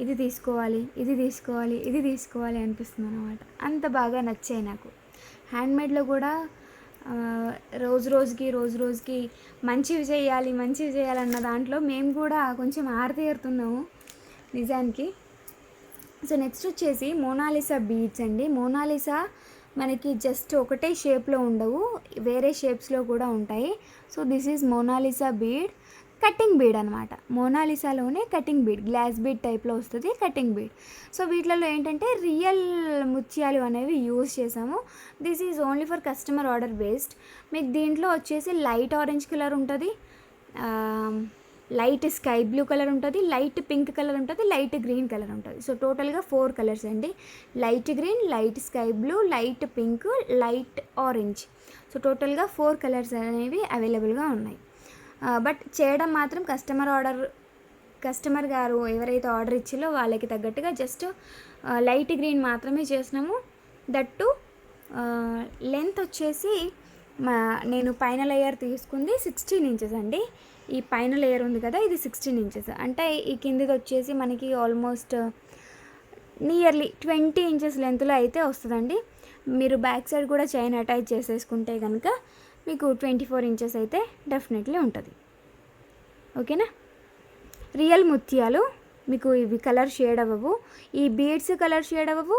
ఇది తీసుకోవాలి, ఇది తీసుకోవాలి, ఇది తీసుకోవాలి అనిపిస్తుంది అనమాట. అంత బాగా నచ్చాయి నాకు. హ్యాండ్మేడ్లో కూడా రోజు రోజుకి మంచివి చేయాలన్న దాంట్లో మేము కూడా కొంచెం ఆరితేరుతున్నాము నిజానికి. సో నెక్స్ట్ వచ్చేసి మోనాలిసా బీడ్స్ అండి. మోనాలిసా మనకి జస్ట్ ఒకటే షేప్లో ఉండవు, వేరే షేప్స్లో కూడా ఉంటాయి. So this is Mona Lisa bead, cutting bead అనమాట. మోనాలిసాలోనే కటింగ్ బీడ్, గ్లాస్ బీడ్ టైప్లో వస్తుంది కటింగ్ బీడ్. సో వీటిలలో ఏంటంటే రియల్ ముత్యాలు అనేవి యూజ్ చేసాము. This is only for customer order based. మీకు దీంట్లో వచ్చేసి లైట్ ఆరెంజ్ కలర్ ఉంటుంది, లైట్ స్కై బ్లూ కలర్ ఉంటుంది, లైట్ పింక్ కలర్ ఉంటుంది, లైట్ గ్రీన్ కలర్ ఉంటుంది. సో టోటల్గా 4 కలర్స్ అండి. Light green, light sky blue, light pink, light orange. So టోటల్గా 4 కలర్స్ అనేవి అవైలబుల్గా ఉన్నాయి. బట్ చేయడం మాత్రం కస్టమర్ గారు ఎవరైతే ఆర్డర్ ఇచ్చిందో వాళ్ళకి తగ్గట్టుగా జస్ట్ లైట్ గ్రీన్ మాత్రమే చేసినాము. దట్టు లెంత్ వచ్చేసి నేను పైన లేయర్ తీసుకుంది 16 ఇంచెస్ అండి. ఈ పైన లేయర్ ఉంది కదా, ఇది 16 ఇంచెస్. అంటే ఈ కిందిది వచ్చేసి మనకి ఆల్మోస్ట్ నియర్లీ 20 ఇంచెస్ లెంత్లో అయితే వస్తుందండి. మీరు బ్యాక్ సైడ్ కూడా చైన్ అటాచ్ చేసేసుకుంటే కనుక మీకు 24 ఇంచెస్ అయితే డెఫినెట్లీ ఉంటుంది. ఓకేనా. రియల్ ముత్యాలు మీకు ఇవి కలర్ షేడ్ అవ్వవు, ఈ బీడ్స్ కలర్ షేడ్ అవ్వవు,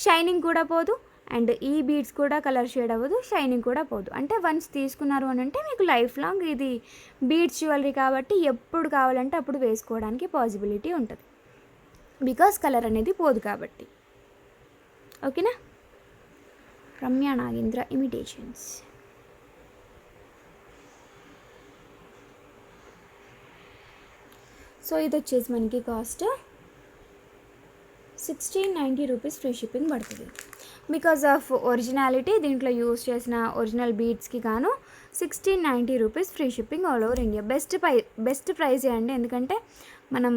షైనింగ్ కూడా పోదు. అండ్ ఈ బీడ్స్ కూడా కలర్ షేడ్ అవ్వదు, షైనింగ్ కూడా పోదు. అంటే వన్స్ తీసుకున్నారు అని అంటే మీకు లైఫ్ లాంగ్ ఇది బీడ్స్ జ్యువెలరీ కాబట్టి ఎప్పుడు కావాలంటే అప్పుడు వేసుకోవడానికి పాసిబిలిటీ ఉంటుంది, బికాస్ కలర్ అనేది పోదు కాబట్టి. ఓకేనా. రమ్య నాగేంద్ర ఇమిటేషన్స్. సో ఇది వచ్చేసి మనకి కాస్ట్ 1690 రూపీస్ ఫ్రీ షిప్పింగ్ పడుతుంది. బికాజ్ ఆఫ్ ఒరిజినాలిటీ దీంట్లో యూజ్ చేసిన ఒరిజినల్ బీడ్స్కి గాను 1690 rupees free shipping all over India. Best price అండి. ఎందుకంటే మనం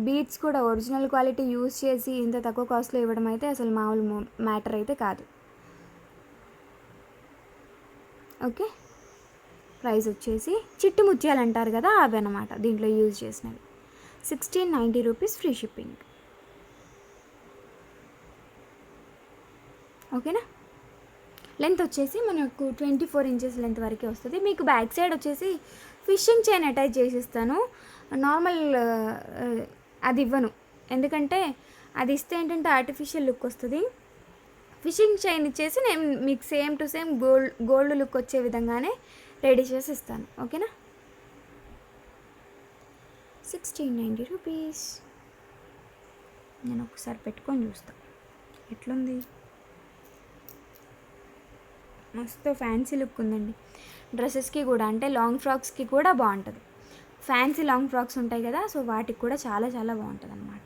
బీడ్స్ కూడా ఒరిజినల్ క్వాలిటీ యూజ్ చేసి ఇంత తక్కువ కాస్ట్లో ఇవ్వడం అయితే అసలు మామూలు మ్యాటర్ అయితే కాదు. ఓకే, ప్రైస్ వచ్చేసి చిట్టు ముత్యాలు అంటారు కదా, అవి అనమాట దీంట్లో యూజ్ చేసినవి. 1690 రూపీస్ ఫ్రీ షిప్పింగ్. ఓకేనా. లెంత్ వచ్చేసి మనకు 24 ఇంచెస్ లెంత్ వరకే వస్తుంది. మీకు బ్యాక్ సైడ్ వచ్చేసి ఫిషింగ్ చైన్ అటాచ్ చేసిస్తాను. నార్మల్ అది ఇవ్వను, ఎందుకంటే అది ఇస్తే ఏంటంటే ఆర్టిఫిషియల్ లుక్ వస్తుంది. ఫిషింగ్ చైన్ ఇచ్చేసి నేను మీకు same to same gold look వచ్చే విధంగానే రెడీ చేసి ఇస్తాను. ఓకేనా. 1690 రూపీస్. నేను ఒకసారి పెట్టుకొని చూస్తాను ఎట్లుంది. మస్తు ఫ్యాన్సీ లుక్ ఉందండి. డ్రెస్సెస్కి కూడా, అంటే లాంగ్ ఫ్రాక్స్కి కూడా బాగుంటుంది. ఫ్యాన్సీ లాంగ్ ఫ్రాక్స్ ఉంటాయి కదా, సో వాటికి కూడా చాలా చాలా బాగుంటుంది అనమాట.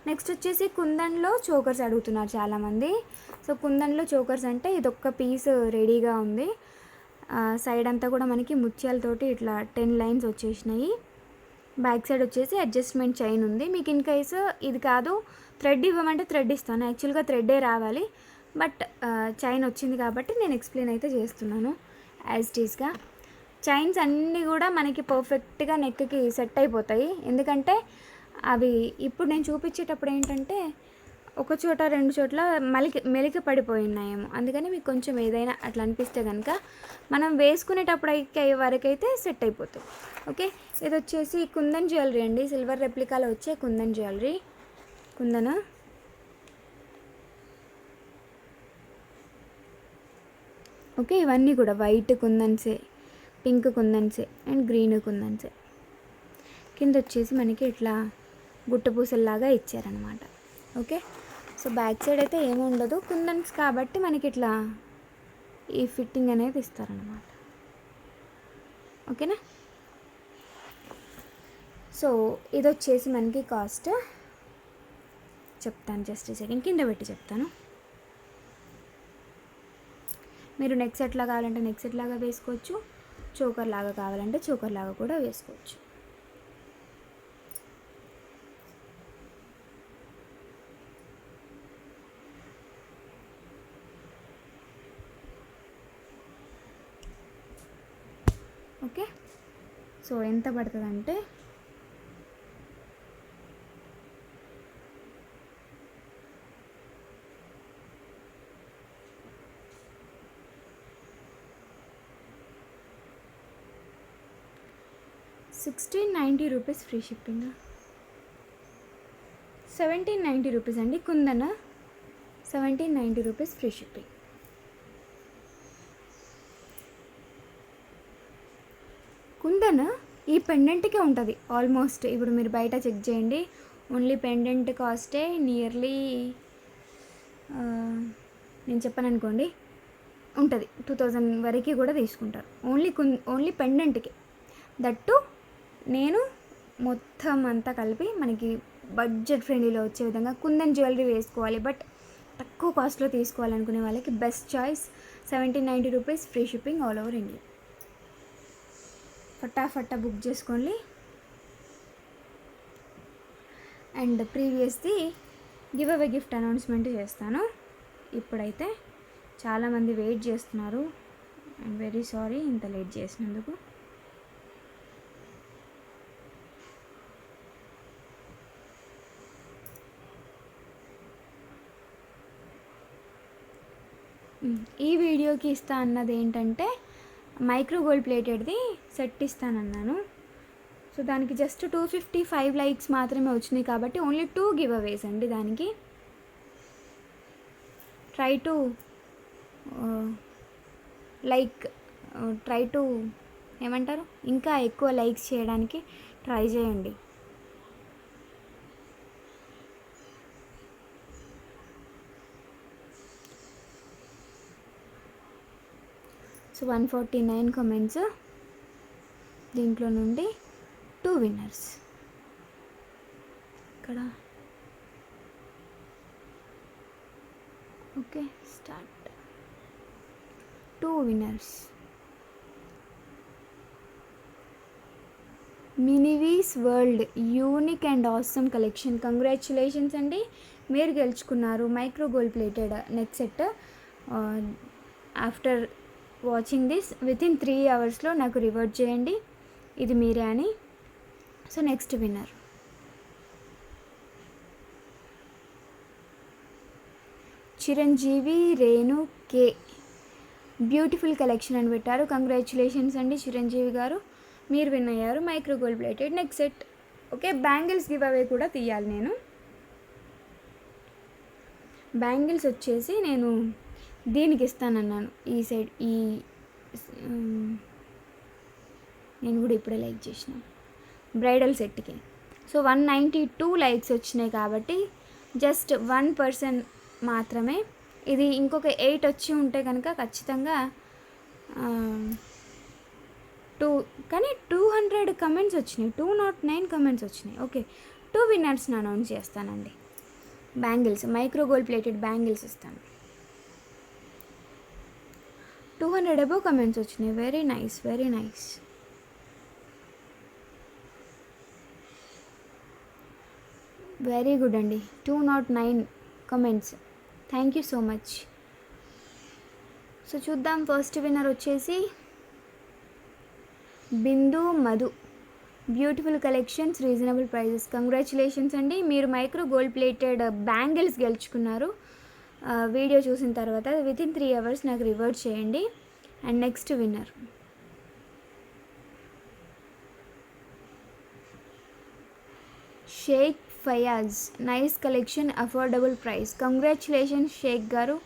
నెక్స్ట్ వచ్చేసి కుందన్లో చోకర్స్ అడుగుతున్నారు చాలామంది. సో కుందన్లో చోకర్స్ అంటే ఇదొక్క పీస్ రెడీగా ఉంది. సైడ్ అంతా కూడా మనకి ముత్యాలతోటి ఇట్లా 10 లైన్స్ వచ్చేసినాయి. బ్యాక్ సైడ్ వచ్చేసి అడ్జస్ట్మెంట్ చైన్ ఉంది. మీకు ఇన్ కేసు ఇది కాదు థ్రెడ్ ఇవ్వమంటే థ్రెడ్ ఇస్తాను. యాక్చువల్గా థ్రెడ్డే రావాలి, బట్ చైన్ వచ్చింది కాబట్టి నేను ఎక్స్ప్లెయిన్ అయితే చేస్తున్నాను యాజ్ ఇట్ ఈస్గా. చైన్స్ అన్నీ కూడా మనకి పర్ఫెక్ట్గా నెక్కి సెట్ అయిపోతాయి. ఎందుకంటే అవి ఇప్పుడు నేను చూపించేటప్పుడు ఏంటంటే ఒక చోట 2 చోట్ల మెలికి పడిపోయినాయేమో, అందుకని మీకు కొంచెం ఏదైనా అట్లా అనిపిస్తే కనుక మనం వేసుకునేటప్పుడు వరకైతే సెట్ అయిపోతుంది. ఓకే, ఇది వచ్చేసి కుందన్ జ్యువెలరీ అండి. సిల్వర్ రెప్లికాలో వచ్చే కుందన్ జ్యువెలరీ. కుందన్ ఓకే, ఇవన్నీ కూడా వైట్ కుందన్సే, పింక్ కుందన్సే అండ్ గ్రీన్ కుందన్సే. కింద వచ్చేసి మనకి ఇట్లా గుట్టపూసల్లాగా ఇచ్చారనమాట. ఓకే, సో బ్యాక్ సైడ్ అయితే ఏమీ ఉండదు, కుందన్స్ కాబట్టి మనకి ఇట్లా ఈ ఫిట్టింగ్ అనేది ఇస్తారనమాట. ఓకేనా. సో ఇది వచ్చేసి మనకి కాస్ట్ చెప్తాను, జస్ట్ సెకండ్ కింద పెట్టి చెప్తాను. మీరు నెక్ సెట్ లాగా కావాలంటే నెక్ సెట్ లాగా వేసుకోవచ్చు, చోకర్ లాగా కావాలంటే చోకర్ లాగా కూడా వేసుకోవచ్చు. ఓకే, సో ఎంత పడుతుందంటే ₹1690 ఫ్రీ షిప్పింగ్, ₹1790 అండి. కుందన ₹1790 ఫ్రీ షిప్పింగ్. కుందన ఈ పెండెంట్కే ఉంటుంది ఆల్మోస్ట్. ఇప్పుడు మీరు బయట చెక్ చేయండి, ఓన్లీ పెండెంట్ కాస్టే నియర్లీ నేను చెప్పాను అనుకోండి ఉంటుంది 2000 వరకు కూడా తీసుకుంటారు ఓన్లీ పెండెంట్కి. దట్టు నేను మొత్తం అంతా కలిపి మనకి బడ్జెట్ ఫ్రెండ్లీలో వచ్చే విధంగా కుందన్ జ్యువెలరీ వేసుకోవాలి, బట్ తక్కువ కాస్ట్లో తీసుకోవాలనుకునే వాళ్ళకి best choice. ₹1790 free shipping all over India. ఫటాఫటా బుక్ చేసుకోండి. అండ్ ప్రీవియస్ది గివ్ అవే గిఫ్ట్ అనౌన్స్మెంట్ చేస్తాను. ఇప్పుడైతే చాలామంది వెయిట్ చేస్తున్నారు. ఐఎమ్ వెరీ సారీ ఇంత లేట్ చేసినందుకు. ఈ వీడియోకి ఇస్తా అన్నది ఏంటంటే మైక్రో గోల్డ్ ప్లేటెడ్ది సెట్ ఇస్తానన్నాను. సో దానికి జస్ట్ 255 లైక్స్ మాత్రమే వచ్చినాయి కాబట్టి ఓన్లీ 2 గివ్ అవేస్ అండి. దానికి ట్రై టు ఏమంటారు, ఇంకా ఎక్కువ లైక్స్ చేయడానికి ట్రై చేయండి. సో 149 కామెంట్స్, దీంట్లో నుండి 2 విన్నర్స్. ఇక్కడ ఓకే స్టార్ట్. 2 విన్నర్స్. మినివీస్ world unique and awesome collection. Congratulations అండి, మీరు గెలుచుకున్నారు micro gold plated neck set. After watching this within 3 అవర్స్లో నాకు రివర్ట్ చేయండి ఇది మీరే అని. So next winner Chiranjeevi Renu K. Beautiful collection అని పెట్టారు. కంగ్రాచ్యులేషన్స్ అండి చిరంజీవి గారు, మీరు విన్ అయ్యారు micro gold plated neck set. Okay, bangles give away కూడా తీయాలి నేను. బ్యాంగిల్స్ వచ్చేసి నేను దీనికి ఇస్తానన్నాను, ఈ సైడ్ నేను కూడా ఇప్పుడే లైక్ చేసిన బ్రైడల్ సెట్కి. సో 192 లైక్స్ వచ్చినాయి కాబట్టి జస్ట్ 1% మాత్రమే. ఇది ఇంకొక 8 వచ్చి ఉంటే కనుక ఖచ్చితంగా 200 కమెంట్స్ వచ్చినాయి, 209 కమెంట్స్ వచ్చినాయి. ఓకే, 2 విన్నర్స్ని అనౌన్స్ చేస్తానండి. Bangles micro gold plated bangles ఇస్తాను. 200 అబోవ్ కమెంట్స్ వచ్చినాయి. Very nice, very nice. Very good అండి. 209 comments, thank you so much. So చూద్దాం, ఫస్ట్ విన్నర్ వచ్చేసి Bindu Madhu. Beautiful collections, reasonable prices. Congratulations అండి, మీరు మైక్రో గోల్డ్ ప్లేటెడ్ బ్యాంగిల్స్ గెలుచుకున్నారు. Video చూసిన తర్వాత వితిన్ 3 అవర్స్ నాకు రివర్ట్ చేయండి. And next winner Shaik Fayaz. Nice collection, affordable price. Congratulations Sheikh గారు,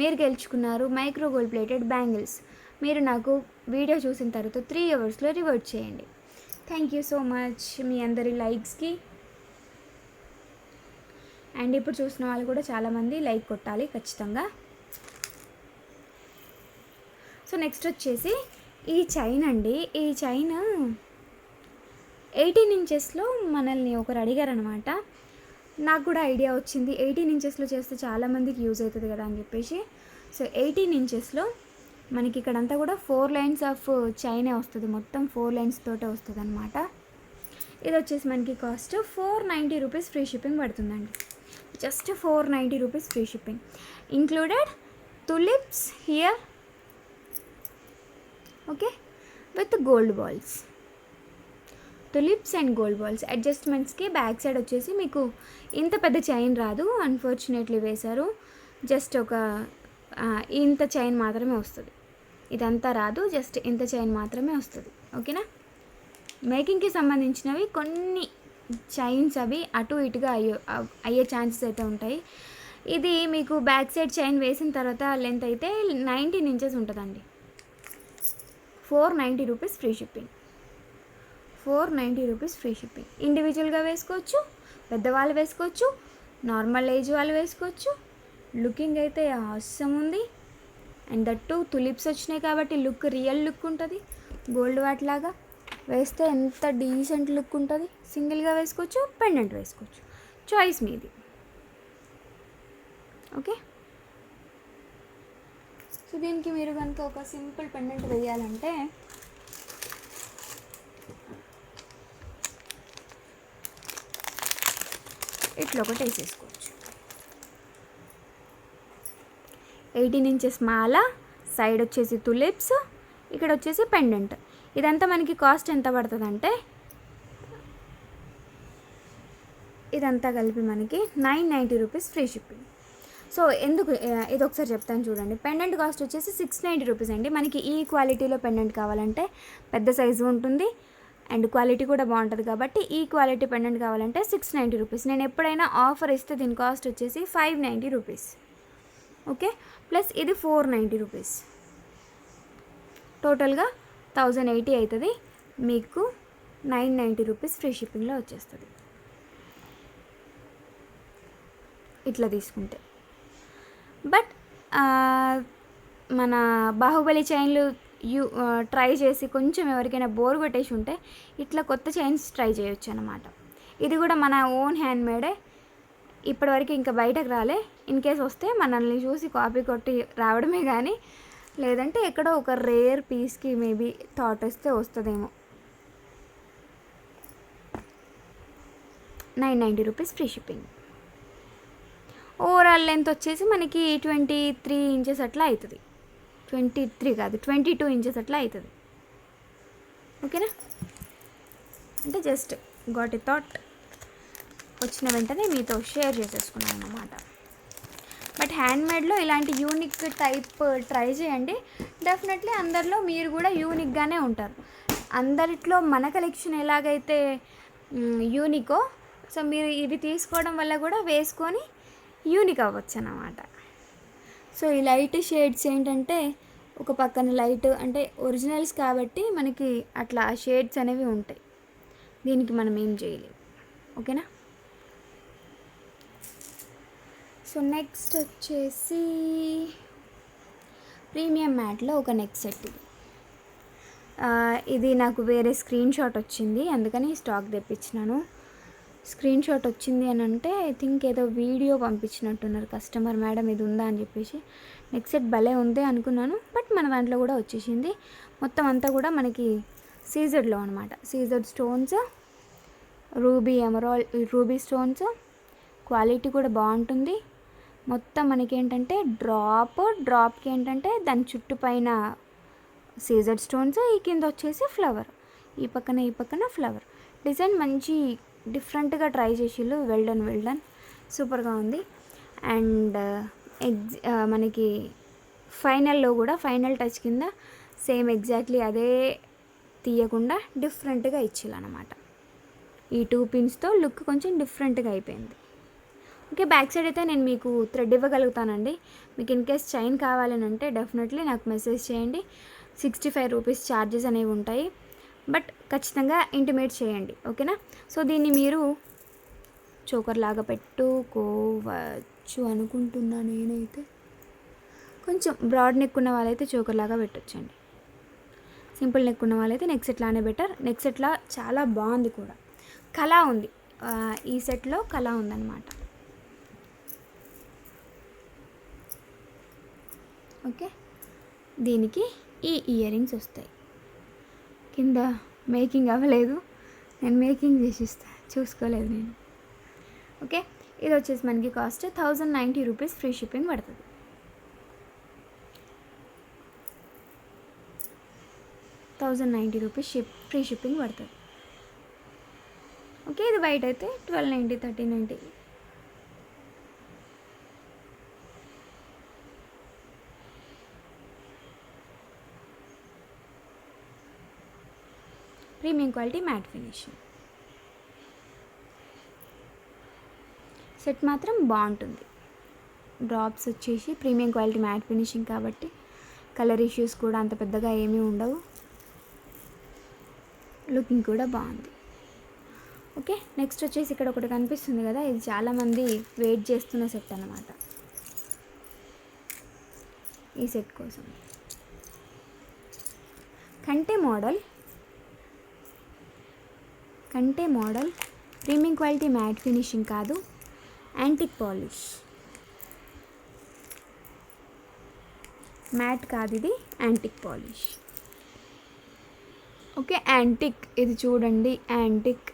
మీరు గెలుచుకున్నారు మైక్రో గోల్డ్ ప్లేటెడ్ బ్యాంగిల్స్. మీరు నాకు వీడియో చూసిన తర్వాత 3 అవర్స్లో రివర్ట్ చేయండి. థ్యాంక్ యూ సో మచ్ మీ అందరి లైక్స్కి. అండ్ ఇప్పుడు చూసిన వాళ్ళు కూడా చాలామంది లైక్ కొట్టాలి ఖచ్చితంగా. సో నెక్స్ట్ వచ్చేసి ఈ చైన్ అండి. ఈ చైన్ 18 ఇంచెస్లో మనల్ని ఒకరు అడిగారనమాట. నాకు కూడా ఐడియా వచ్చింది 18 ఇంచెస్లో చేస్తే చాలామందికి యూజ్ అవుతుంది కదా అని చెప్పేసి. సో 18 ఇంచెస్లో మనకి ఇక్కడంతా కూడా 4 లైన్స్ ఆఫ్ చైనే వస్తుంది, మొత్తం 4 లైన్స్ తోటే వస్తుంది అనమాట. ఇది వచ్చేసి మనకి కాస్ట్ 490 రూపీస్ ఫ్రీ షిప్పింగ్ పడుతుందండి. Just 490 rupees free shipping, included tulips here, okay, with gold balls. Tulips and gold balls. అడ్జస్ట్మెంట్స్కి బ్యాక్ సైడ్ వచ్చేసి మీకు ఇంత పెద్ద చైన్ రాదు, అన్ఫార్చునేట్లీ వేశారు. జస్ట్ ఒక ఇంత చైన్ మాత్రమే వస్తుంది, ఇదంతా రాదు, జస్ట్ ఇంత చైన్ మాత్రమే వస్తుంది. ఓకేనా. మేకింగ్కి సంబంధించినవి కొన్ని చైన్స్ అవి అటు ఇటుగా అయ్యే ఛాన్సెస్ అయితే ఉంటాయి. ఇది మీకు బ్యాక్ సైడ్ చైన్ వేసిన తర్వాత లెంత్ అయితే 19 ఇంచెస్ ఉంటుందండి. 490 rupees free shipping, 490 rupees free shipping. ఇండివిజువల్గా వేసుకోవచ్చు, పెద్దవాళ్ళు వేసుకోవచ్చు, నార్మల్ ఏజ్ వాళ్ళు వేసుకోవచ్చు. లుకింగ్ అయితే ఆసమ్ ఉంది. అండ్ దట్టు తులిప్స్ వచ్చినాయి కాబట్టి లుక్ రియల్ లుక్ ఉంటుంది, గోల్డ్ వాట్లాగా వేస్తే ఎంత డీసెంట్ లుక్ ఉంటుంది. సింగిల్గా వేసుకోవచ్చు, పెండెంట్ వేసుకోవచ్చు, చాయిస్ మీది. ఓకే. సో దీనికి మీరు కనుక ఒక సింపుల్ పెండెంట్ వేయాలంటే ఇట్లా ఒకటి వేసేసుకోవచ్చు. 18 ఇంచెస్ మాల, సైడ్ వచ్చేసి తులిప్స్, ఇక్కడ వచ్చేసి పెండెంట్. ఇదంతా మనకి కాస్ట్ ఎంత పడుతుంది అంటే ఇదంతా కలిపి మనకి 990 రూపీస్ ఫ్రీ షిప్పింగ్. సో ఎందుకు ఇది ఒకసారి చెప్తాను చూడండి. పెండెంట్ కాస్ట్ వచ్చేసి 690 రూపీస్ అండి. మనకి ఈ క్వాలిటీలో పెండెంట్ కావాలంటే పెద్ద సైజు ఉంటుంది అండ్ క్వాలిటీ కూడా బాగుంటుంది కాబట్టి ఈ క్వాలిటీ పెండెంట్ కావాలంటే 690 రూపీస్. నేను ఎప్పుడైనా ఆఫర్ ఇస్తే దీని కాస్ట్ వచ్చేసి 590 రూపీస్. ఓకే, ప్లస్ ఇది 490 రూపీస్, టోటల్గా 1080 అవుతుంది. మీకు 990 రూపీస్ ఫ్రీ షిప్పింగ్లో వచ్చేస్తుంది ఇట్లా తీసుకుంటే. బట్ మన బాహుబలి చైన్లు ట్రై చేసి కొంచెం ఎవరికైనా బోర్ కొట్టేసి ఉంటే ఇట్లా కొత్త చైన్స్ ట్రై చేయొచ్చు అన్నమాట. ఇది కూడా మన ఓన్ హ్యాండ్ మేడే, ఇప్పటివరకు ఇంకా బయటకు రాలే. ఇన్ కేస్ వస్తే మనల్ని చూసి కాపీ కొట్టి రావడమే కానీ, లేదంటే ఎక్కడో ఒక రేర్ పీస్కి మేబీ థాట్ వస్తే వస్తుందేమో. 990 rupees free shipping. Overall length వచ్చేసి మనకి 23 ఇంచెస్ అట్లా అవుతుంది. 23 కాదు, 22 ఇంచెస్ అట్లా అవుతుంది. ఓకేనా. అంటే జస్ట్ గాట్ ఎ థాట్, వచ్చిన వెంటనే మీతో షేర్ చేసేసుకున్నాను అన్నమాట. బట్ హ్యాండ్మేడ్లో ఇలాంటి యూనిక్ టైప్ ట్రై చేయండి. డెఫినెట్లీ అందరిలో మీరు కూడా యూనిక్గానే ఉంటారు. అందరిట్లో మన కలెక్షన్ ఎలాగైతే యూనికో, సో మీరు ఇవి తీసుకోవడం వల్ల కూడా వేసుకొని యూనిక్ అవ్వచ్చు అన్నమాట. సో ఈ లైట్ షేడ్స్ ఏంటంటే ఒక పక్కన లైట్ అంటే ఒరిజినల్స్ కాబట్టి మనకి అట్లా షేడ్స్ అనేవి ఉంటాయి, దీనికి మనం ఏం చేయలేము. ఓకేనా. సో నెక్స్ట్ వచ్చేసి ప్రీమియం మ్యాట్లో ఒక నెక్ సెట్. ఇది నాకు వేరే స్క్రీన్ షాట్ వచ్చింది, అందుకని స్టాక్ తెప్పించినాను. స్క్రీన్ షాట్ వచ్చింది అని అంటే ఐ థింక్ ఏదో వీడియో పంపించినట్టున్నారు కస్టమర్, మేడం ఇది ఉందా అని చెప్పేసి. నెక్ సెట్ భలే ఉంది అనుకున్నాను, బట్ మన దాంట్లో కూడా వచ్చేసింది. మొత్తం అంతా కూడా మనకి సీజర్లో అనమాట. సీజర్డ్ స్టోన్స్, రూబీ స్టోన్స్, క్వాలిటీ కూడా బాగుంటుంది. మొత్తం మనకి ఏంటంటే డ్రాప్కి ఏంటంటే దాని చుట్టుపైన సీజర్డ్ స్టోన్స్, ఈ కింద వచ్చేసి ఫ్లవర్, ఈ పక్కన ఫ్లవర్ డిజైన్ మంచి డిఫరెంట్గా ట్రై చేసిళ్ళు. వెల్ డన్, సూపర్గా ఉంది. అండ్ మనకి ఫైనల్లో కూడా ఫైనల్ టచ్ కింద సేమ్ ఎగ్జాక్ట్లీ అదే తీయకుండా డిఫరెంట్గా ఇచ్చిళ్ళు అనమాట. ఈ 2 పిన్స్తో లుక్ కొంచెం డిఫరెంట్గా అయిపోయింది. ఓకే, బ్యాక్ సైడ్ అయితే నేను మీకు థ్రెడ్ ఇవ్వగలుగుతానండి. మీకు ఇన్ కేస్ చైన్ కావాలని అంటే డెఫినెట్లీ నాకు మెసేజ్ చేయండి. 65 రూపీస్ ఛార్జెస్ అనేవి ఉంటాయి, బట్ ఖచ్చితంగా ఇంటిమేట్ చేయండి. ఓకేనా. సో దీన్ని మీరు చోకర్ లాగా పెట్టుకోవచ్చు అనుకుంటున్నా నేనైతే. కొంచెం బ్రాడ్ నెక్ ఉన్న వాళ్ళైతే చోకర్ లాగా పెట్టొచ్చండి. సింపుల్ నెక్ ఉన్న వాళ్ళైతే నెక్ సెట్ లానే బెటర్. నెక్ సెట్లా చాలా బాగుంది కూడా, కళ ఉంది. ఈ సెట్లో కళ ఉందన్నమాట. ఓకే, దీనికి ఈ ఇయర్ రింగ్స్ వస్తాయి. కింద మేకింగ్ అవ్వలేదు, నేను మేకింగ్ చేసిస్తా, చూసుకోలేదు నేను. ఓకే, ఇది వచ్చేసి మనకి కాస్ట్ 1090 రూపీస్ ఫ్రీ షిప్పింగ్ పడుతుంది. ₹1090 ఫ్రీ షిప్పింగ్ పడుతుంది. ఓకే, ఇది వైట్ అయితే 1290, 1390. Premium quality matte finishing set మాత్రం బాగుంటుంది. డ్రాప్స్ వచ్చేసి ప్రీమియం క్వాలిటీ మ్యాట్ ఫినిషింగ్ కాబట్టి కలర్ ఇష్యూస్ కూడా అంత పెద్దగా ఏమీ ఉండవు. లుకింగ్ కూడా బాగుంది. ఓకే, నెక్స్ట్ వచ్చేసి ఇక్కడ ఒకటి కనిపిస్తుంది కదా, ఇది చాలామంది వెయిట్ చేస్తున్న సెట్ అన్నమాట. ఈ సెట్ కోసం కంటే model premium quality matte finishing కాదు, యాంటిక్ పాలిష్. మ్యాట్ కాదు, ఇది యాంటిక్ పాలిష్. Okay, antique. ఇది చూడండి, యాంటిక్.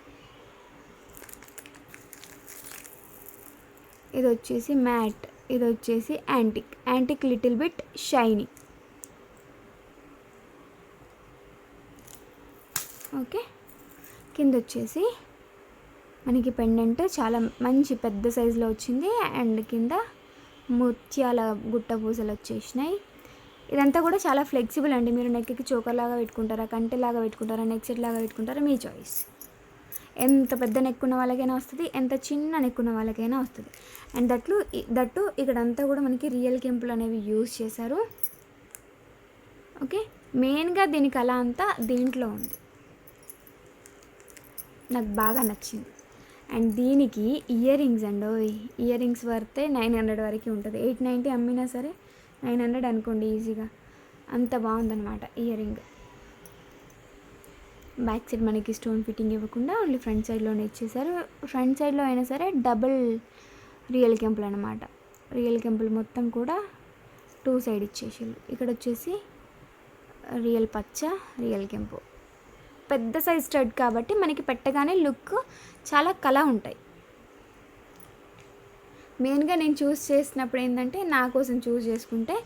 ఇది వచ్చేసి మ్యాట్, ఇది వచ్చేసి antique little bit shiny. Okay, కింద వచ్చేసి మనకి పెండెంట్ చాలా మంచి పెద్ద సైజులో వచ్చింది. అండ్ కింద ముత్యాల గుట్ట పూసలు వచ్చేసినాయి. ఇదంతా కూడా చాలా ఫ్లెక్సిబుల్ అండి. మీరు నెక్కి చోకర్ లాగా పెట్టుకుంటారా, కంటెలాగా పెట్టుకుంటారా, నెక్ సెట్ లాగా పెట్టుకుంటారా, మీ చాయిస్. ఎంత పెద్ద నెక్ ఉన్న వాళ్ళకైనా వస్తుంది, ఎంత చిన్న నెక్ ఉన్న వాళ్ళకైనా వస్తుంది. అండ్ దట్టు ఇక్కడంతా కూడా మనకి రియల్ కెంపులు అనేవి యూజ్ చేశారు. ఓకే, మెయిన్గా దీని కళ అంతా దీంట్లో ఉంది, నాకు బాగా నచ్చింది. అండ్ దీనికి ఇయర్ రింగ్స్ అండి, ఇయర్ రింగ్స్ వర్తే 900 వరకు ఉంటుంది. 890 అమ్మినా సరే 900 అనుకోండి ఈజీగా, అంత బాగుందన్నమాట ఇయర్ రింగ్. బ్యాక్ సైడ్ మనకి స్టోన్ ఫిట్టింగ్ ఇవ్వకుండా ఓన్లీ ఫ్రంట్ సైడ్లోనే ఇచ్చేసారు. ఫ్రంట్ సైడ్లో అయినా సరే డబుల్ రియల్ కెంపులు అనమాట. రియల్ కెంపులు మొత్తం కూడా 2 సైడ్ ఇచ్చేసారు. ఇక్కడ వచ్చేసి రియల్ పచ్చ, రియల్ కెంపు. పెద్ద సైజ్ స్టడ్ కాబట్టి మనకి పెట్టగానే లుక్ చాలా కళ ఉంటాయి. మెయిన్గా నేను చూస్ చేసినప్పుడు ఏంటంటే, నా కోసం చూస్ చేసుకుంటే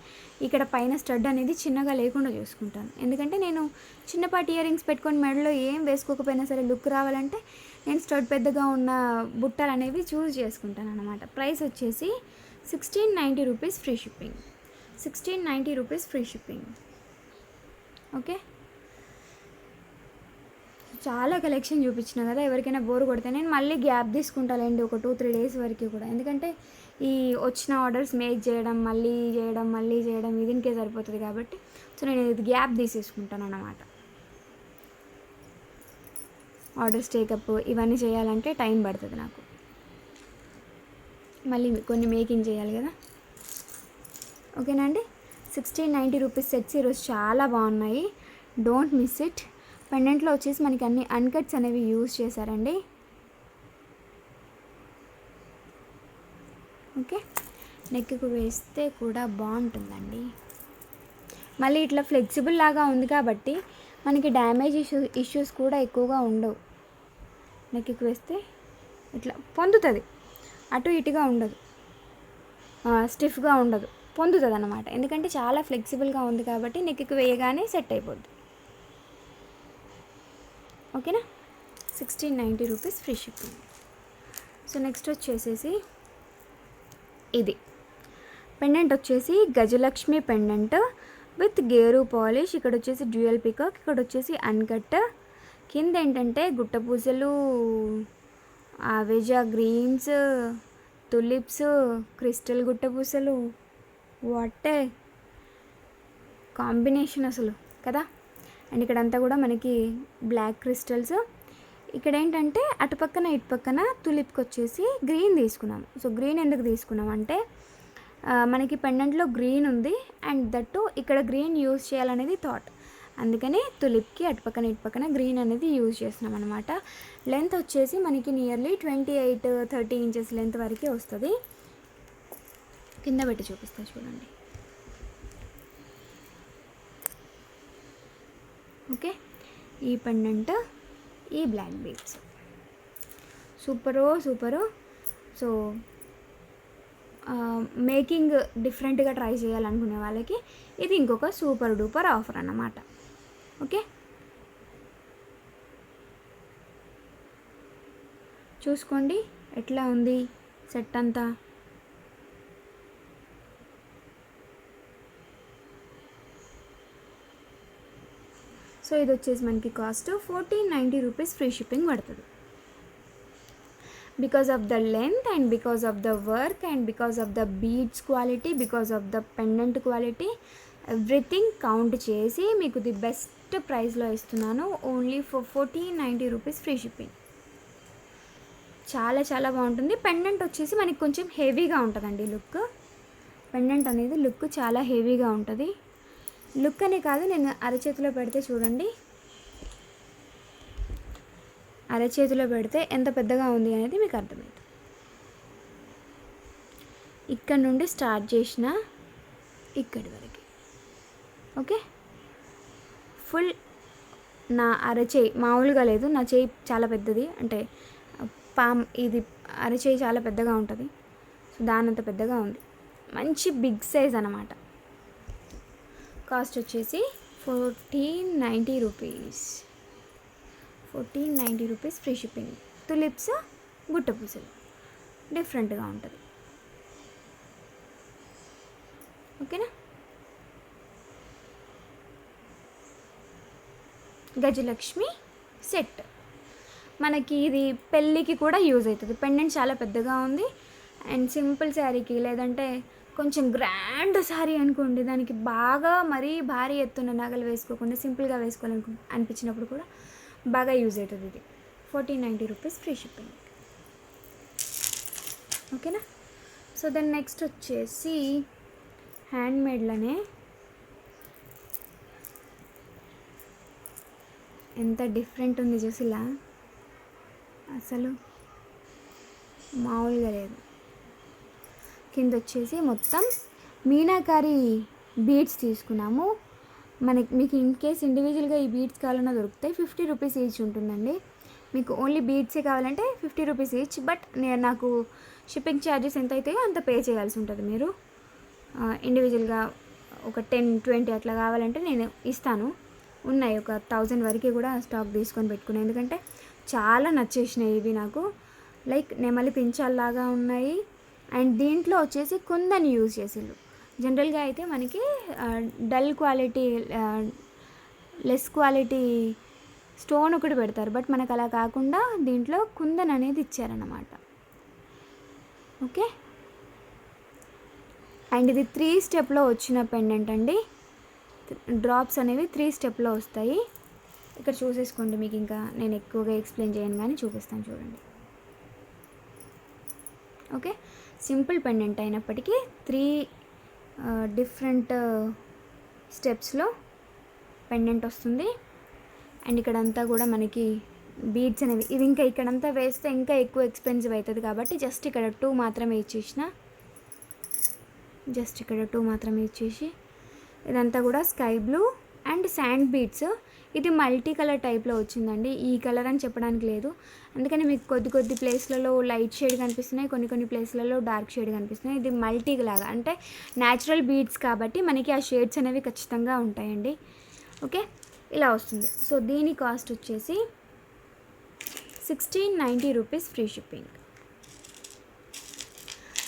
ఇక్కడ పైన స్టడ్ అనేది చిన్నగా లేకుండా చూసుకుంటాను. ఎందుకంటే నేను చిన్నపాటి ఇయర్ రింగ్స్ పెట్టుకొని మెడలో ఏం వేసుకోకపోయినా సరే లుక్ రావాలంటే నేను స్టడ్ పెద్దగా ఉన్న బుట్టలు అనేవి చూస్ చేసుకుంటాను అనమాట. ప్రైస్ వచ్చేసి 1690 rupees free shipping. 1690 rupees free shipping. Okay, చాలా కలెక్షన్ చూపించిన కదా, ఎవరికైనా బోర్ కొడితే నేను మళ్ళీ గ్యాప్ తీసుకుంటానండి ఒక 2-3 డేస్ వరకు కూడా. ఎందుకంటే ఈ వచ్చిన ఆర్డర్స్ మేక్ చేయడం మళ్ళీ చేయడం దీనికే సరిపోతుంది కాబట్టి, సో నేను ఇది గ్యాప్ తీసేసుకుంటాను అన్నమాట. ఆర్డర్స్ టేకప్ ఇవన్నీ చేయాలంటే టైం పడుతుంది నాకు, మళ్ళీ కొన్ని మేకింగ్ చేయాలి కదా. ఓకేనా అండి, 1690 రూపీస్ సెట్స్ ఈరోజు చాలా బాగున్నాయి, డోంట్ మిస్ ఇట్. పెండెంట్లో వచ్చేసి మనకి అన్ని అన్కట్స్ అనేవి యూజ్ చేశారండి. ఓకే, నెక్కు వేస్తే కూడా బాగుంటుందండి. మళ్ళీ ఇట్లా ఫ్లెక్సిబుల్ లాగా ఉంది కాబట్టి మనకి డ్యామేజ్ ఇష్యూస్ కూడా ఎక్కువగా ఉండవు. నెక్కు వేస్తే ఇట్లా పొందుతుంది, అటు ఇటుగా ఉండదు, స్టిఫ్గా ఉండదు, పొందుతుంది అన్నమాట. ఎందుకంటే చాలా ఫ్లెక్సిబుల్గా ఉంది కాబట్టి నెక్కు వేయగానే సెట్ అయిపోద్ది. ఓకేనా, 1690 rupees free shipping. So next వచ్చేసేసి ఇది పెండెంట్ వచ్చేసి Gajalakshmi pendant with gear polish. ఇక్కడ వచ్చేసి డ్యూయల్ పికాక్, ఇక్కడ వచ్చేసి అన్కట్. కింద ఏంటంటే గుట్ట పూసలు, ఆవేజా గ్రీన్స్, తులిప్స్, క్రిస్టల్ గుట్ట పూసలు. వాటే కాంబినేషన్ అసలు కదా. అండ్ ఇక్కడంతా కూడా మనకి బ్లాక్ క్రిస్టల్స్. ఇక్కడ ఏంటంటే అటుపక్కన ఇటుపక్కన తులిప్కి వచ్చేసి గ్రీన్ తీసుకున్నాము. సో గ్రీన్ ఎందుకు తీసుకున్నాం అంటే మనకి పెండెంట్లో గ్రీన్ ఉంది అండ్ దట్టు ఇక్కడ గ్రీన్ యూజ్ చేయాలనేది థాట్. అందుకని తులిప్కి అటుపక్కన ఇటుపక్కన గ్రీన్ అనేది యూజ్ చేస్తున్నాం అనమాట. లెంత్ వచ్చేసి మనకి నియర్లీ 28-30 ఇంచెస్ లెంత్ వరకే వస్తుంది. కింద పెట్టి చూపిస్తా చూడండి. ఓకే, ఈ పెండెంట్, ఈ black beads super. So making డిఫరెంట్గా ట్రై చేయాలనుకునే వాళ్ళకి ఇది ఇంకొక సూపర్ డూపర్ ఆఫర్ అన్నమాట. ఓకే, చూసుకోండి ఎట్లా ఉంది సెట్ అంతా. సో ఇది వచ్చేసి మనకి కాస్ట్ 1490 రూపీస్ ఫ్రీ షిప్పింగ్ పడుతుంది. Because of the length and because of the work and because of the beads quality, because of the pendant quality, everything count చేసి మీకు ది బెస్ట్ ప్రైస్లో ఇస్తున్నాను. Only for 1490 rupees free shipping. చాలా చాలా బాగుంటుంది. Pendant వచ్చేసి మనకి కొంచెం హెవీగా ఉంటుందండి. పెండెంట్ అనేది లుక్ చాలా హెవీగా ఉంటుంది. లుక్ అనే కాదు, నేను అరచేతిలో పెడితే చూడండి, అరచేతిలో పెడితే ఎంత పెద్దగా ఉంది అనేది మీకు అర్థమవుతుంది. ఇక్కడ నుండి స్టార్ట్ చేసిన ఇక్కడి వరకు. ఓకే, ఫుల్ నా అరచేయి మామూలుగా లేదు, నా చేయి చాలా పెద్దది, అంటే ఇది అరచేయి చాలా పెద్దగా ఉంటుంది. సో దానంత పెద్దగా ఉంది, మంచి బిగ్ సైజ్ అన్నమాట. కాస్ట్ వచ్చేసి 1490 rupees. 1490 rupees free shipping. Tulips, గుట్ట పూసలు డిఫరెంట్గా ఉంటుంది. ఓకేనా. గజలక్ష్మి సెట్ మనకి ఇది పెళ్ళికి కూడా యూజ్ అవుతుంది. పెండెంట్ చాలా పెద్దగా ఉంది. అండ్ సింపుల్ శారీకి, లేదంటే కొంచెం గ్రాండ్ శారీ అనుకోండి, దానికి బాగా మరీ భారీ ఎత్తున నగలు వేసుకోకుండా సింపుల్గా వేసుకోవాలనుకు అనిపించినప్పుడు కూడా బాగా యూజ్ అవుతుంది ఇది. 1490 రూపీస్ ఫ్రీ షిప్పింగ్. ఓకేనా. సో దెన్ నెక్స్ట్ వచ్చేసి హ్యాండ్మేడ్లోనే ఎంత డిఫరెంట్ ఉంది చూసిలా, అసలు మామూలుగా లేదు. కింద వచ్చేసి మొత్తం మీనాకారి బీడ్స్ తీసుకున్నాము. మీకు ఇన్ కేస్ ఇండివిజువల్గా ఈ బీడ్స్ కావాలన్నా దొరుకుతాయి. 50 రూపీస్ ఈచ్ ఉంటుందండి. మీకు ఓన్లీ బీడ్సే కావాలంటే 50 రూపీస్ ఈచ్. బట్ నాకు షిప్పింగ్ ఛార్జెస్ ఎంత అవుతాయో అంత పే చేయాల్సి ఉంటుంది. మీరు ఇండివిజువల్గా ఒక 10-20 అట్లా కావాలంటే నేను ఇస్తాను. ఉన్నాయి ఒక 1000 వరకు కూడా స్టాక్ తీసుకొని పెట్టుకున్నాను. ఎందుకంటే చాలా నచ్చేసినాయి ఇవి నాకు. లైక్ నెమలి పించాల్లాగా ఉన్నాయి. అండ్ దీంట్లో వచ్చేసి కుందని యూజ్ చేసిండ్రు. జనరల్గా అయితే మనకి dull quality, less quality stone ఒకటి పెడతారు. బట్ మనకు అలా కాకుండా దీంట్లో కుందన్ అనేది ఇచ్చారన్నమాట. ఓకే. అండ్ ఇది 3 స్టెప్లో వచ్చిన పెండెంట్ అండి. డ్రాప్స్ అనేవి 3 స్టెప్లో వస్తాయి. ఇక్కడ చూసేసుకోండి, మీకు ఇంకా నేను ఎక్కువగా ఎక్స్ప్లెయిన్ చేయను కానీ చూపిస్తాను చూడండి. ఓకే, సింపుల్ పెండెంట్ అయినప్పటికీ 3 డిఫరెంట్ స్టెప్స్లో పెండెంట్ వస్తుంది. అండ్ ఇక్కడంతా కూడా మనకి బీడ్స్ అనేవి, ఇది ఇంకా ఇక్కడంతా వేస్తే ఇంకా ఎక్కువ ఎక్స్పెన్సివ్ అవుతుంది కాబట్టి జస్ట్ ఇక్కడ 2 మాత్రమే ఇచ్చేసి ఇదంతా కూడా sky blue and sand beads. ఇది మల్టీ కలర్ టైప్లో వచ్చిందండి. ఈ కలర్ అని చెప్పడానికి లేదు, అందుకని మీకు కొద్ది ప్లేస్లలో లైట్ షేడ్ కనిపిస్తున్నాయి, కొన్ని ప్లేస్లలో డార్క్ షేడ్ కనిపిస్తున్నాయి. ఇది మల్టీ లాగా, అంటే న్యాచురల్ బీడ్స్ కాబట్టి మనకి ఆ షేడ్స్ అనేవి ఖచ్చితంగా ఉంటాయండి. ఓకే, ఇలా వస్తుంది. సో దీని కాస్ట్ వచ్చేసి 1690 rupees free shipping.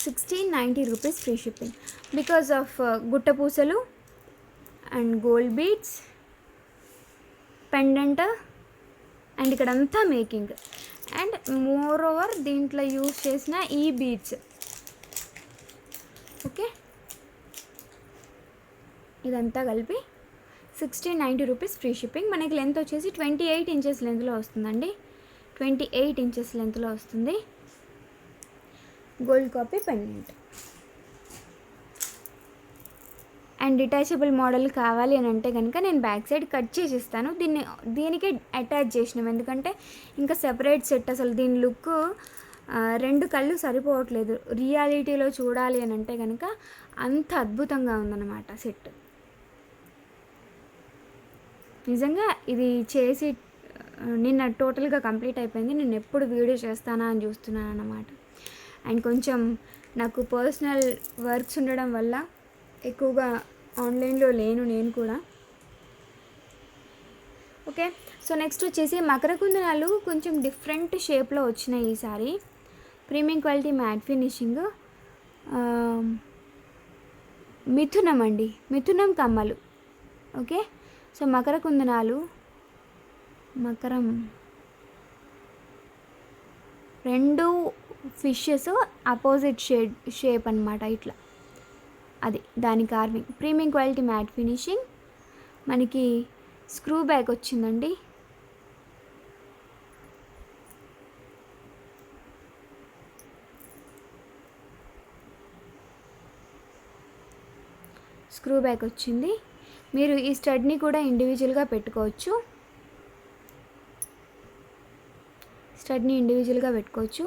1690 rupees free shipping. Because of గుట్ట పూసలు and gold beads, pendant, and ఇక్కడంతా మేకింగ్, అండ్ మోర్ ఓవర్ దీంట్లో యూజ్ చేసిన ఈ బీడ్స్. ఓకే, ఇదంతా కలిపి 1690 రూపీస్ ఫ్రీ షిప్పింగ్. మనకి లెంత్ వచ్చేసి 28 ఇంచెస్ లెంత్లో వస్తుందండి. 28 ఇంచెస్ లెంత్లో వస్తుంది. Gold copy pendant. And detachable model కావాలి అని అంటే కనుక నేను బ్యాక్ సైడ్ కట్ చేసి ఇస్తాను. దీనికి అటాచ్ చేసినాం, ఎందుకంటే ఇంకా సెపరేట్ సెట్. అసలు దీని లుక్ 2 కళ్ళు సరిపోవట్లేదు. రియాలిటీలో చూడాలి అని అంటే కనుక అంత అద్భుతంగా ఉందన్నమాట సెట్. నిజంగా ఇది చేసి నిన్న టోటల్గా కంప్లీట్ అయిపోయింది. నేను ఎప్పుడు వీడియో చేస్తానా అని చూస్తున్నాను అన్నమాట. అండ్ కొంచెం నాకు పర్సనల్ వర్క్స్ ఉండడం వల్ల ఎక్కువగా ఆన్లైన్లో లేను నేను కూడా. ఓకే, సో నెక్స్ట్ వచ్చేసి మకర కుందనాలు కొంచెం డిఫరెంట్ షేప్లో వచ్చినాయి ఈసారి. ప్రీమియం క్వాలిటీ మ్యాట్ ఫినిషింగ్, మిథునం అండి, మిథునం కమ్మలు. ఓకే, సో మకర కుందనాలు, మకరం, 2 ఫిషెస్ అపోజిట్ షేప్ అనమాట. ఇట్లా అది దాని carving. Premium quality matte finishing, మనకి స్క్రూ బ్యాక్ వచ్చిందండి. స్క్రూ బ్యాక్ వచ్చింది. మీరు ఈ స్టడ్ని కూడా ఇండివిజువల్గా పెట్టుకోవచ్చు. స్టడ్ని ఇండివిజువల్గా పెట్టుకోవచ్చు.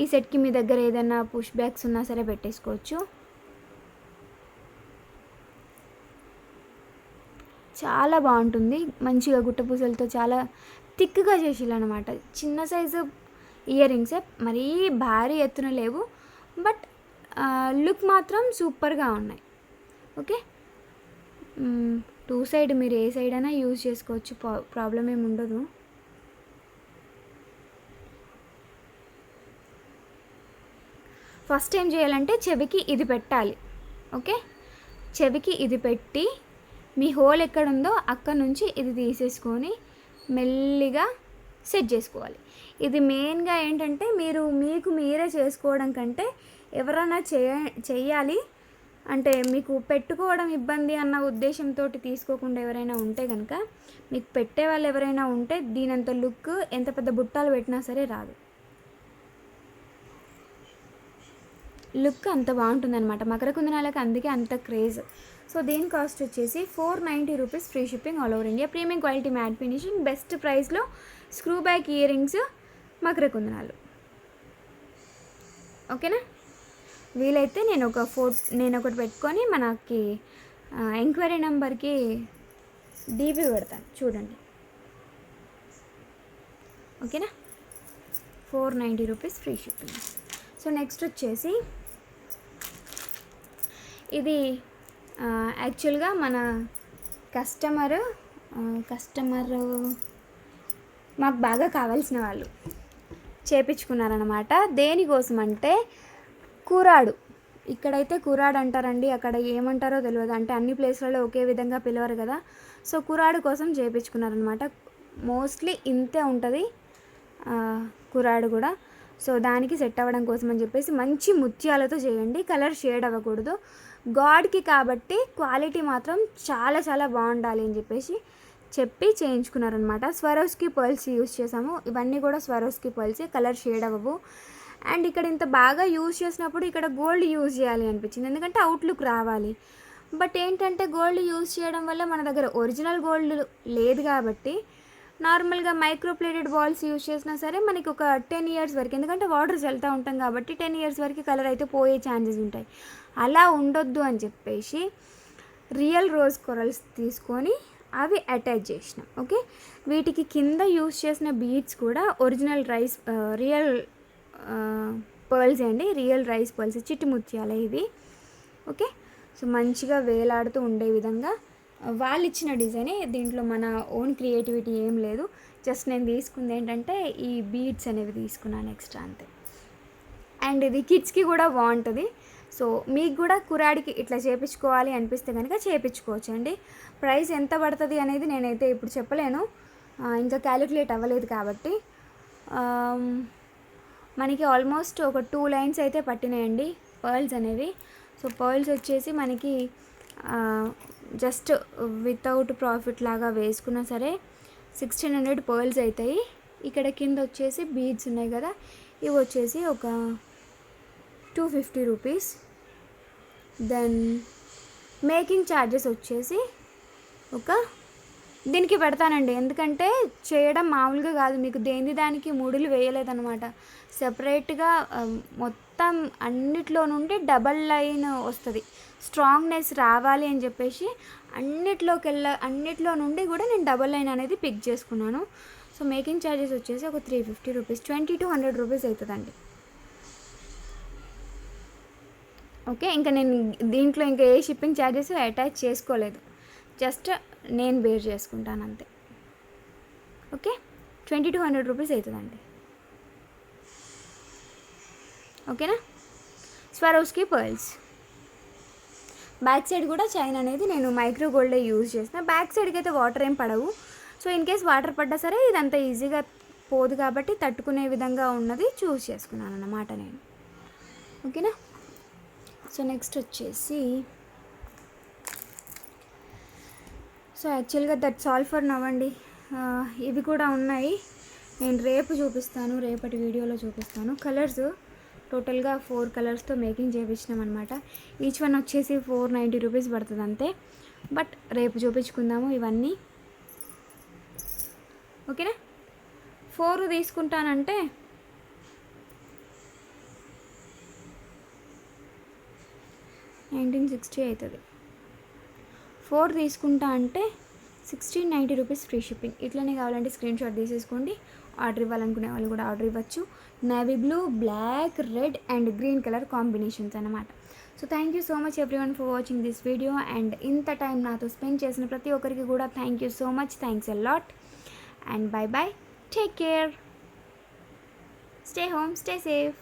ఈ సెట్కి మీ దగ్గర ఏదైనా పుష్ బ్యాక్స్ ఉన్నా సరే పెట్టేసుకోవచ్చు. చాలా బాగుంటుంది. మంచిగా గుట్టపూసలతో చాలా థిక్గా చేసిల్లనమాట. చిన్న సైజు ఇయర్ రింగ్సే, మరీ భారీ ఎత్తున లేవు, బట్ లుక్ మాత్రం సూపర్గా ఉన్నాయి. ఓకే, 2 సైడ్ మీరు ఏ సైడ్ అయినా యూజ్ చేసుకోవచ్చు, ప్రాబ్లం ఏమి ఉండదు. ఫస్ట్ ఏం చేయాలంటే చెవికి ఇది పెట్టాలి. ఓకే, చెవికి ఇది పెట్టి మీ హోల్ ఎక్కడుందో అక్కడ నుంచి ఇది తీసేసుకొని మెల్లిగా సెట్ చేసుకోవాలి. ఇది మెయిన్గా ఏంటంటే మీకు మీరే చేసుకోవడం కంటే ఎవరైనా చెయ్యాలి అంటే మీకు పెట్టుకోవడం ఇబ్బంది అన్న ఉద్దేశంతో తీసుకోకుండా ఎవరైనా ఉంటే కనుక, మీకు పెట్టే వాళ్ళు ఎవరైనా ఉంటే దీనంత లుక్ ఎంత పెద్ద బుట్టాలు పెట్టినా సరే రాదు. లుక్ అంత బాగుంటుందన్నమాట మకర కుందనాలకు, అందుకే అంత క్రేజ్. సో దీని కాస్ట్ వచ్చేసి 490 rupees, free shipping all over India. Premium quality matte finishing, best ప్రైస్లో screw back ear rings, Makar కుందనాలు. ఓకేనా, వీలైతే నేను ఒకటి పెట్టుకొని మనకి ఎంక్వైరీ నెంబర్కి డీపీ పెడతాను చూడండి. ఓకేనా, 490 rupees, free shipping. So next వచ్చేసి ఇది యాక్చువల్గా మన కస్టమర్ మాకు బాగా కావాల్సిన వాళ్ళు చేపించుకున్నారనమాట. దేనికోసం అంటే కురాడు, ఇక్కడైతే కురాడు అంటారండి, అక్కడ ఏమంటారో తెలియదు, అంటే అన్ని ప్లేస్లలో ఒకే విధంగా పిలవరు కదా. సో కురాడు కోసం చేపించుకున్నారనమాట. మోస్ట్లీ ఇంతే ఉంటుంది కురాడు కూడా. సో దానికి సెట్ అవ్వడం కోసం అని చెప్పేసి మంచి ముత్యాలతో చేయండి, కలర్ షేడ్ అవ్వకూడదు. గాడ్కి కాబట్టి క్వాలిటీ మాత్రం చాలా చాలా బాగుండాలి అని చెప్పి చేయించుకున్నారనమాట. స్వరోస్కి పర్ల్స్ యూజ్ చేసాము, ఇవన్నీ కూడా స్వరోస్కి పర్ల్స్, కలర్ షేడ్ అవ్వవు. అండ్ ఇక్కడ ఇంత బాగా యూజ్ చేసినప్పుడు ఇక్కడ గోల్డ్ యూజ్ చేయాలి అనిపించింది, ఎందుకంటే అవుట్లుక్ రావాలి. బట్ ఏంటంటే గోల్డ్ యూజ్ చేయడం వల్ల మన దగ్గర ఒరిజినల్ గోల్డ్ లేదు కాబట్టి నార్మల్గా మైక్రో ప్లేటెడ్ బాల్స్ యూజ్ చేసినా సరే మనకి ఒక 10 ఇయర్స్ వరకు, ఎందుకంటే వాటర్ చల్లుతూ ఉంటాం కాబట్టి 10 ఇయర్స్ వరకు కలర్ అయితే పోయే ఛాన్సెస్ ఉంటాయి. అలా ఉండొద్దు అని చెప్పేసి రియల్ రోజ్ కొరల్స్ తీసుకొని అవి అటాచ్ చేసినాం. ఓకే, వీటికి కింద యూజ్ చేసిన బీడ్స్ కూడా ఒరిజినల్ రియల్ పర్ల్స్ అండి, రియల్ రైస్ పర్ల్స్, చిట్టి ముత్యాల ఇవి. ఓకే, సో మంచిగా వేలాడుతూ ఉండే విధంగా వాళ్ళు ఇచ్చిన డిజైనే, దీంట్లో మన ఓన్ క్రియేటివిటీ ఏం లేదు. జస్ట్ నేను తీసుకుంది ఏంటంటే ఈ బీడ్స్ అనేవి తీసుకున్నాను ఎక్స్ట్రా, అంతే. అండ్ ఇది కిడ్స్కి కూడా బాగుంటుంది. సో మీకు కూడా కురాడికి ఇట్లా చేయించుకోవాలి అనిపిస్తే కనుక చేయించుకోవచ్చు అండి. ప్రైస్ ఎంత పడుతుంది అనేది నేనైతే ఇప్పుడు చెప్పలేను, ఇంకా క్యాలిక్యులేట్ అవ్వలేదు కాబట్టి. మనకి ఆల్మోస్ట్ ఒక 2 లైన్స్ అయితే పట్టినాయండి పర్ల్స్ అనేవి. సో పర్ల్స్ వచ్చేసి మనకి జస్ట్ వితౌట్ ప్రాఫిట్ లాగా వేసుకున్నా సరే 1600 పర్ల్స్ అవుతాయి. ఇక్కడ కింద వచ్చేసి బీడ్స్ ఉన్నాయి కదా, ఇవి వచ్చేసి ఒక 250 రూపీస్. దెన్ మేకింగ్ ఛార్జెస్ వచ్చేసి దీనికి పెడతానండి, ఎందుకంటే చేయడం మామూలుగా కాదు, మీకు దేని దానికి ముడులు వేయలేదన్నమాట. సెపరేట్గా మొత్తం అన్నిట్లో నుండి డబల్ లైన్ వస్తుంది. స్ట్రాంగ్నెస్ రావాలి అని చెప్పేసి అన్నిట్లో నుండి కూడా నేను డబల్ లైన్ అనేది పిక్ చేసుకున్నాను. సో మేకింగ్ ఛార్జెస్ వచ్చేసి ఒక 350 రూపీస్, 20 to 100 రూపీస్ అవుతుందండి. ఓకే, ఇంకా నేను దీంట్లో ఇంకా ఏ షిప్పింగ్ ఛార్జెస్ అటాచ్ చేసుకోలేదు, జస్ట్ నేను బేర్ చేసుకుంటాను అంతే. ఓకే, 20 to 100 రూపీస్ అవుతుందండి. ఓకేనా. స్వారోస్కి పర్ల్స్ బ్యాక్ సైడ్ కూడా చైన్ అనేది నేను మైక్రో గోల్డే యూజ్ చేసిన. బ్యాక్ సైడ్కి అయితే వాటర్ ఏం పడవు. సో ఇన్ కేస్ వాటర్ పడ్డా సరే ఇదంతా ఈజీగా పోదు కాబట్టి తట్టుకునే విధంగా ఉన్నది చూస్ చేసుకున్నాను అన్నమాట నేను. ఓకేనా. సో నెక్స్ట్ వచ్చేసి సో యాక్చువల్గా దట్స్ ఆల్ ఫర్ నవ్ అండి. ఇవి కూడా ఉన్నాయి, నేను రేపు చూపిస్తాను, రేపటి వీడియోలో చూపిస్తాను. కలర్స్ టోటల్గా 4 కలర్స్తో మేకింగ్ చేయించినాం అనమాట. ఈచ్ వన్ వచ్చేసి 490 రూపీస్ పడుతుంది అంతే. బట్ రేపు చూపించుకుందాము ఇవన్నీ. ఓకేనా. 4 తీసుకుంటానంటే 1960 అవుతుంది. 4 తీసుకుంటా అంటే 1690 రూపీస్ ఫ్రీ షిప్పింగ్. ఇట్లనే కావాలంటే స్క్రీన్ షాట్ తీసేసుకోండి. ఆర్డర్ ఇవ్వాలనుకునే వాళ్ళు కూడా ఆర్డర్ ఇవ్వచ్చు. Navy blue, black, red and green colour combinations అన్నమాట. So thank you so much everyone for watching this video. And ఇంత టైం నాతో స్పెండ్ చేసిన ప్రతి ఒక్కరికి కూడా thank you so much. Thanks a lot and bye bye. Take care. Stay home, stay safe.